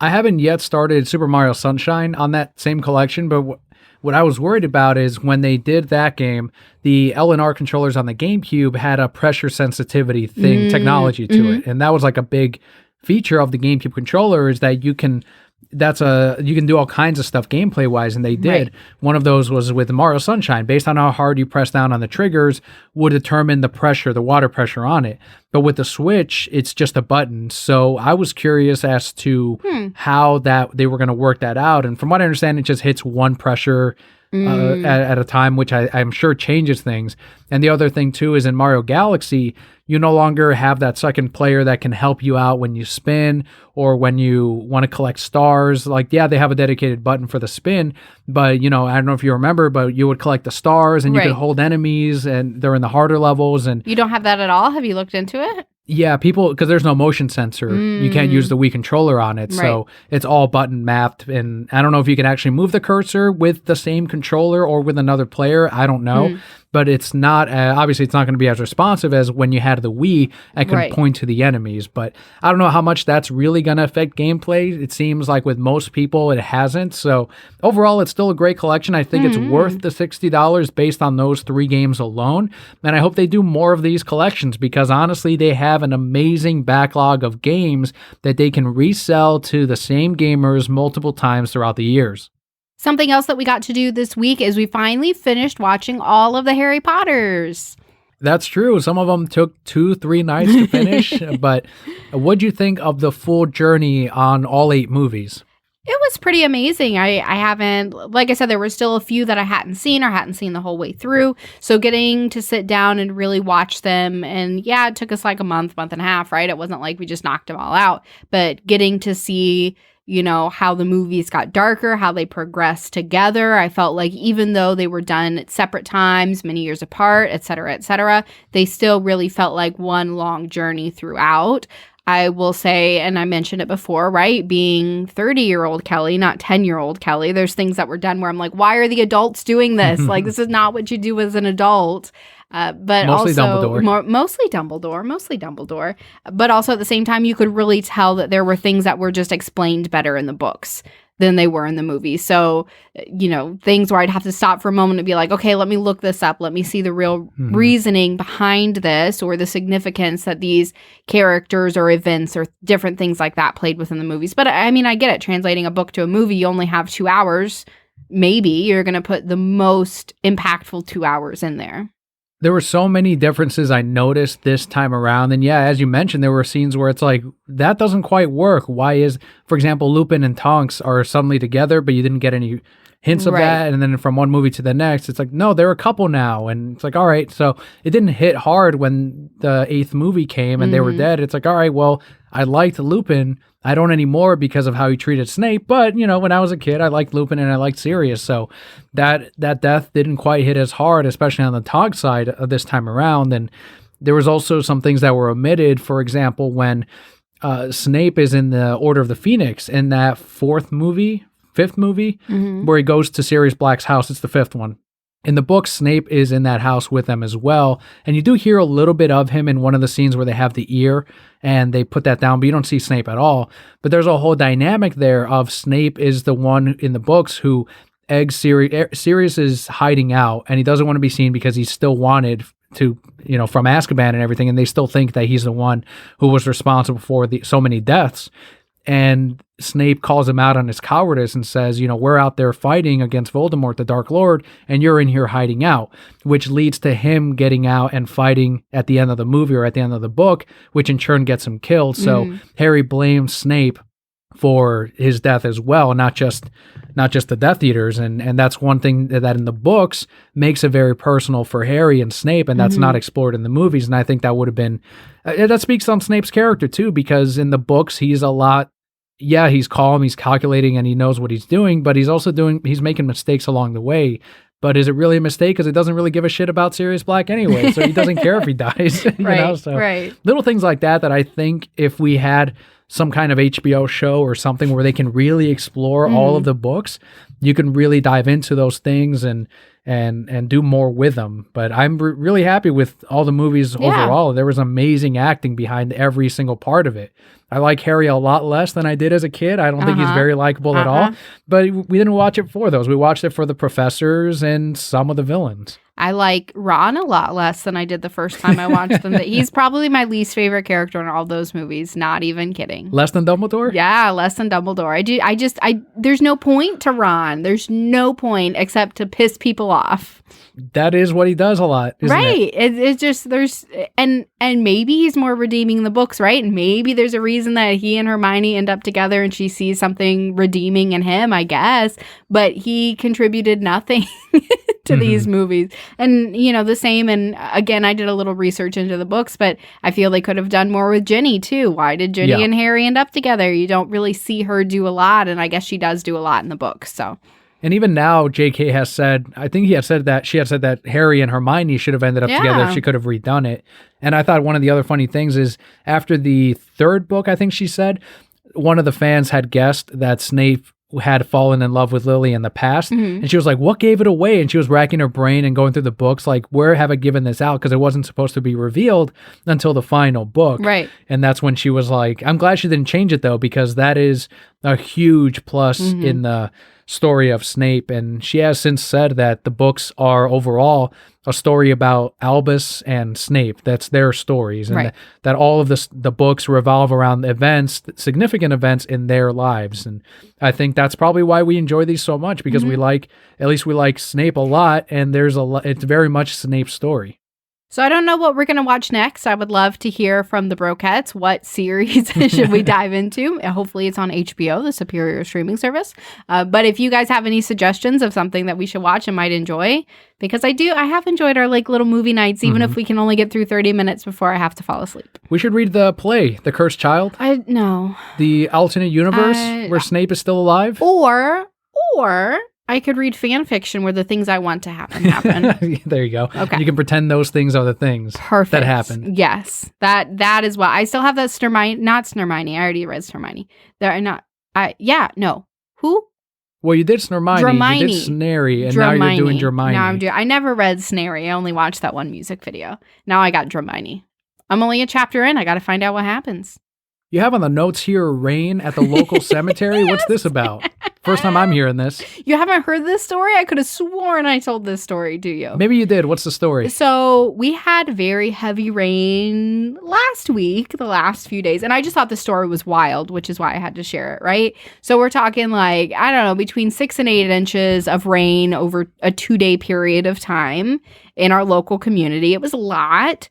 I haven't yet started Super Mario Sunshine on that same collection, but what I was worried about is when they did that game, the L&R controllers on the GameCube had a pressure sensitivity technology to it. And that was like a big feature of the GameCube controller, is that you can do all kinds of stuff gameplay wise, and they did. Right. One of those was with Mario Sunshine. Based on how hard you press down on the triggers would determine the water pressure on it. But with the Switch, it's just a button. So I was curious as to how that they were going to work that out. And from what I understand, it just hits one pressure at a time, which I'm sure changes things. And the other thing too is in Mario Galaxy, you no longer have that second player that can help you out when you spin or when you want to collect stars. Like, yeah, they have a dedicated button for the spin, but I don't know if you remember, but you would collect the stars and you could hold enemies, and they're in the harder levels. And you don't have that at all? Have you looked into it? Yeah, because there's no motion sensor. You can't use the Wii controller on it. So it's all button mapped. And I don't know if you can actually move the cursor with the same controller or with another player. I don't know. But it's not, obviously it's not going to be as responsive as when you had the Wii and could point to the enemies. But I don't know how much that's really going to affect gameplay. It seems like with most people, it hasn't. So overall, it's still a great collection. I think it's worth the $60 based on those 3 games alone. And I hope they do more of these collections, because honestly, they have an amazing backlog of games that they can resell to the same gamers multiple times throughout the years. Something else that we got to do this week is we finally finished watching all of the Harry Potters. That's true. Some of them took 2-3 nights to finish. But what'd you think of the full journey on all 8 movies? It was pretty amazing. I haven't, like I said, there were still a few that I hadn't seen the whole way through. So getting to sit down and really watch them, and yeah, it took us like a month and a half, right? It wasn't like we just knocked them all out, but getting to see how the movies got darker, how they progressed together. I felt like even though they were done at separate times, many years apart, et cetera, they still really felt like one long journey throughout. I will say, and I mentioned it before, right? Being 30-year-old Kelli, not 10-year-old Kelli, there's things that were done where I'm like, why are the adults doing this? Like, this is not what you do as an adult. But mostly also Dumbledore. Mostly Dumbledore. But also at the same time, you could really tell that there were things that were just explained better in the books than they were in the movie. So, things where I'd have to stop for a moment and be like, okay, let me look this up. Let me see the real reasoning behind this, or the significance that these characters or events or different things like that played within the movies. But I mean, I get it. Translating a book to a movie, you only have 2 hours. Maybe you're going to put the most impactful 2 hours in there. There were so many differences I noticed this time around. And yeah, as you mentioned, there were scenes where it's like, that doesn't quite work. Why is, for example, Lupin and Tonks are suddenly together, but you didn't get any hints of that. And then from one movie to the next, it's like, no, they're a couple now. And it's like, all right. So it didn't hit hard when the 8th movie came and they were dead. It's like, all right, well, I liked Lupin. I don't anymore because of how he treated Snape. But, when I was a kid, I liked Lupin and I liked Sirius. So that death didn't quite hit as hard, especially on the Tonks side of this time around. And there was also some things that were omitted. For example, when Snape is in the Order of the Phoenix in that 5th movie, where he goes to Sirius Black's house. It's the 5th one. In the book, Snape is in that house with them as well. And you do hear a little bit of him in one of the scenes where they have the ear and they put that down, but you don't see Snape at all. But there's a whole dynamic there of Snape is the one in the books who eggs Sirius. Sirius is hiding out and he doesn't want to be seen because he's still wanted to, from Azkaban and everything. And they still think that he's the one who was responsible for so many deaths. And Snape calls him out on his cowardice and says, we're out there fighting against Voldemort, the Dark Lord, and you're in here hiding out, which leads to him getting out and fighting at the end of the movie or at the end of the book, which in turn gets him killed. So Harry blames Snape for his death as well, not just the Death Eaters. And that's one thing that in the books makes it very personal for Harry and Snape, and that's not explored in the movies. And I think that would have been, that speaks on Snape's character too, because in the books, he's he's calm, he's calculating, and he knows what he's doing, but he's making mistakes along the way. But is it really a mistake? Because it doesn't really give a shit about Sirius Black anyway, so he doesn't care if he dies. Little things like that I think if we had some kind of HBO show or something where they can really explore all of the books, you can really dive into those things and and do more with them. But I'm really happy with all the movies overall. There was amazing acting behind every single part of it. I like Harry a lot less than I did as a kid. I don't think he's very likable at all. But we didn't watch it for those. We watched it for the professors and some of the villains. I like Ron a lot less than I did the first time I watched them. He's probably my least favorite character in all those movies. Not even kidding. Less than Dumbledore? Yeah, less than Dumbledore. There's no point to Ron. There's no point except to piss people off. That is what he does a lot, isn't right. it? It's just and maybe he's more redeeming the books, right? And maybe there's a reason that he and Hermione end up together and she sees something redeeming in him, I guess. But he contributed nothing to these movies. And, the same. And again, I did a little research into the books, but I feel they could have done more with Ginny too. Why did Ginny and Harry end up together? You don't really see her do a lot. And I guess she does do a lot in the books. So. And even now, J.K. has said, I think she had said that Harry and Hermione should have ended up together if she could have redone it. And I thought one of the other funny things is after the third book, I think she said, one of the fans had guessed that Snape had fallen in love with Lily in the past. And she was like, what gave it away? And she was racking her brain and going through the books, like, where have I given this out? Because it wasn't supposed to be revealed until the final book. Right. And that's when she was like, I'm glad she didn't change it, though, because that is a huge plus in the story of Snape. And she has since said that the books are overall a story about Albus and Snape. That's their stories. And that all of the books revolve around events, significant events in their lives. And I think that's probably why we enjoy these so much, because we like Snape a lot. And it's very much Snape's story. So I don't know what we're going to watch next. I would love to hear from the Brokettes. What series should we dive into? Hopefully it's on HBO, the superior streaming service. But if you guys have any suggestions of something that we should watch and might enjoy, because I have enjoyed our little movie nights, even if we can only get through 30 minutes before I have to fall asleep. We should read the play, The Cursed Child. No. The alternate universe where Snape is still alive. Or I could read fan fiction where the things I want to happen. There you go. Okay. You can pretend those things are the things that happen. Yes. That is what I still have that not Snormini. I already read Snormini. No. Who? Well, you did Snormini. Dramini. You did Snary, and now you're doing Dramini. I never read Snary. I only watched that one music video. Now I got Dramini. I'm only a chapter in. I got to find out what happens. You have on the notes here rain at the local cemetery. What's this about? First time I'm hearing this. You haven't heard this story? I could have sworn I told this story to you. Maybe you did. What's the story? So we had very heavy rain last week, the last few days. And I just thought the story was wild, which is why I had to share it, right? So we're talking between 6 and 8 inches of rain over a 2-day period of time in our local community. It was a lot.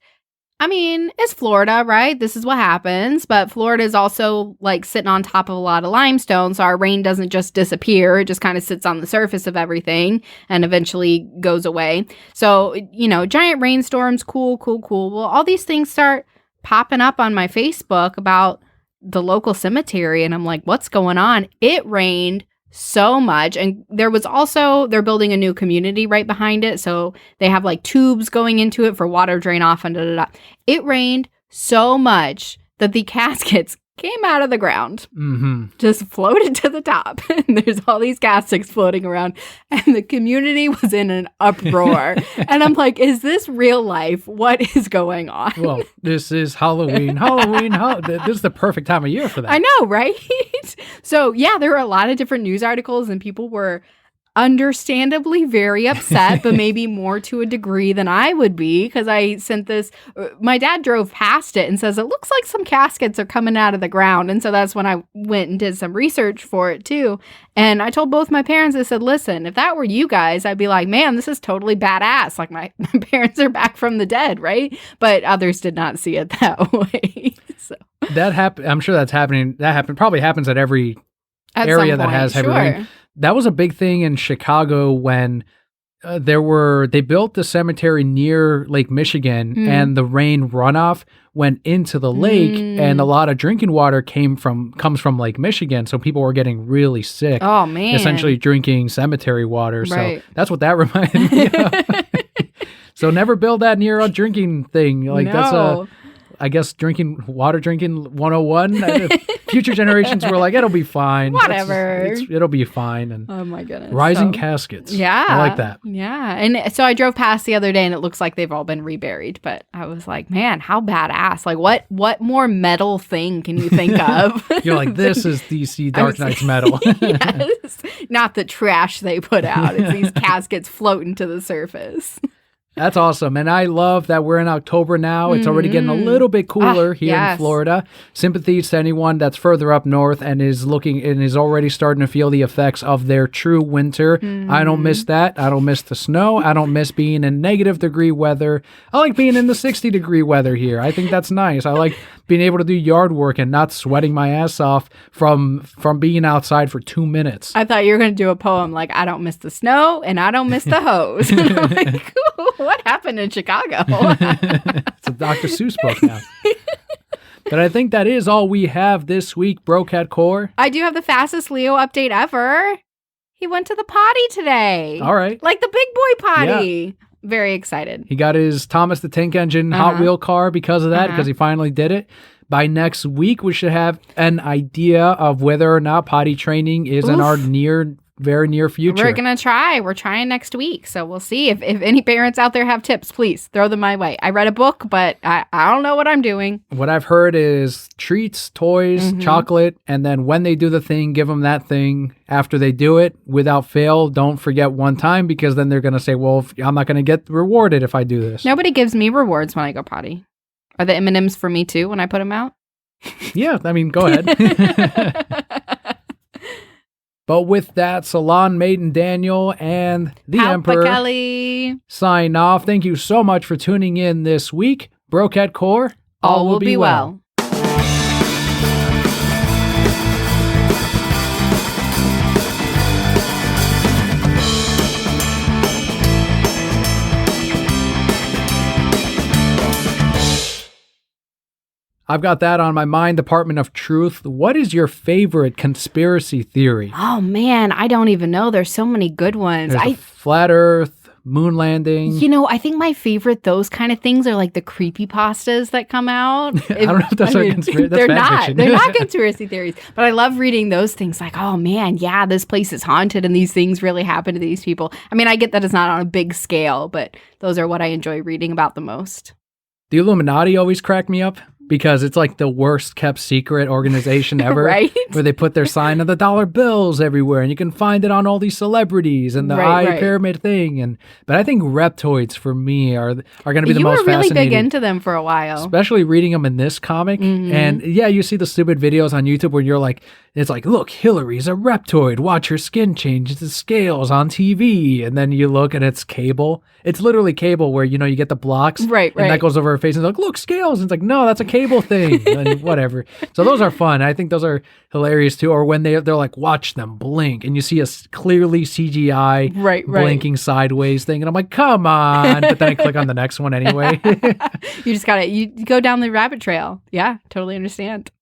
I mean, it's Florida, right? This is what happens. But Florida is also sitting on top of a lot of limestone. So our rain doesn't just disappear. It just kind of sits on the surface of everything and eventually goes away. So, giant rainstorms, cool. Well, all these things start popping up on my Facebook about the local cemetery. And I'm like, what's going on? It rained so much. And they're building a new community right behind it. So they have tubes going into it for water drain off and It rained so much that the caskets came out of the ground, just floated to the top. And there's all these caskets floating around and the community was in an uproar. And I'm like, is this real life? What is going on? Well, this is Halloween. This is the perfect time of year for that. I know, right? So there were a lot of different news articles and people were understandably very upset, but maybe more to a degree than I would be, because I sent this. My dad drove past it and says, it looks like some caskets are coming out of the ground. And so that's when I went and did some research for it too. And I told both my parents, I said, listen, if that were you guys, I'd be like, man, this is totally badass. My parents are back from the dead, right? But others did not see it that way. So that happened. I'm sure that's happening. Probably happens at every area that has heavy rain. That was a big thing in Chicago when they built the cemetery near Lake Michigan and the rain runoff went into the lake and a lot of drinking water comes from Lake Michigan. So people were getting really sick. Oh, man. Essentially drinking cemetery water. Right. So that's what that reminded me of. So never build that near a drinking thing. No. That's I guess water drinking 101. Future generations were like, it'll be fine. Whatever. It'll be fine. And oh my goodness. rising caskets. Yeah. I like that. Yeah. And so I drove past the other day and it looks like they've all been reburied. But I was like, man, how badass. Like what more metal thing can you think of? You're like, this is DC Dark Knight's metal. Yes. Not the trash they put out. It's these caskets floating to the surface. That's awesome. And I love that we're in October now. It's already getting a little bit cooler here in Florida. Sympathies to anyone that's further up north and is already starting to feel the effects of their true winter. I don't miss that. I don't miss the snow. I don't miss being in -degree weather. I like being in the 60-degree weather here. I think that's nice. I like being able to do yard work and not sweating my ass off from being outside for 2 minutes. I thought you were going to do a poem like, I don't miss the snow and I don't miss the hose. And I'm like, what happened in Chicago? It's a Dr. Seuss book now. But I think that is all we have this week, BRZRKR. I do have the fastest Leo update ever. He went to the potty today. All right. Like the big boy potty. Yeah. Very excited. He got his Thomas the Tank Engine Hot Wheel car because of that, because he finally did it. By next week, we should have an idea of whether or not potty training is in our very near future. We're going to try. We're trying next week. So we'll see. If any parents out there have tips, please throw them my way. I read a book, but I don't know what I'm doing. What I've heard is treats, toys, chocolate, and then when they do the thing, give them that thing. After they do it, without fail, don't forget one time, because then they're going to say, well, I'm not going to get rewarded if I do this. Nobody gives me rewards when I go potty. Are the M&Ms for me too when I put them out? Yeah, I mean, go ahead. But with that, Salon Maiden Daniel and the Emperor Kelli sign off. Thank you so much for tuning in this week. BRZRKR, all will be well. I've got that on my mind, Department of Truth. What is your favorite conspiracy theory? Oh, man, I don't even know. There's so many good ones. There's flat Earth, moon landing. You know, I think my favorite, those kind of things are like the creepypastas that come out. I don't know if those are conspiracy. They're not. They're not conspiracy theories. But I love reading those things like, oh, man, yeah, this place is haunted and these things really happen to these people. I mean, I get that it's not on a big scale, but those are what I enjoy reading about the most. The Illuminati always crack me up, because it's like the worst kept secret organization ever. Right? Where they put their sign of the dollar bills everywhere, and you can find it on all these celebrities and the pyramid thing. But I think reptoids for me are going to be the most fascinating. You were really big into them for a while. Especially reading them in this comic. And yeah, you see the stupid videos on YouTube where you're like, it's like, look, Hillary's a reptoid. Watch her skin change to scales on TV. And then you look and it's Cable. It's literally Cable where, you get the blocks. Right. And that goes over her face and it's like, look, scales. And it's like, no, that's a Cable thing. And whatever. So those are fun. I think those are hilarious too. Or when they're like, watch them blink. And you see a clearly CGI blinking sideways thing. And I'm like, come on. But then I click on the next one anyway. You just you go down the rabbit trail. Yeah, totally understand.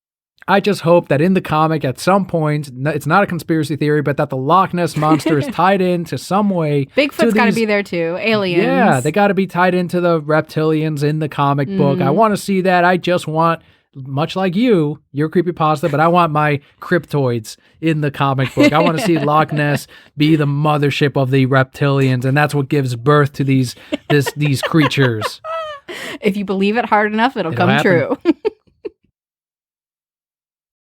I just hope that in the comic at some point, it's not a conspiracy theory, but that the Loch Ness Monster is tied into some way. Bigfoot's got to be there too. Aliens. Yeah, they got to be tied into the reptilians in the comic book. I want to see that. I just want, much like your creepypasta, but I want my cryptoids in the comic book. I want to see Loch Ness be the mothership of the reptilians, and that's what gives birth to these creatures. If you believe it hard enough, it'll come happen. true.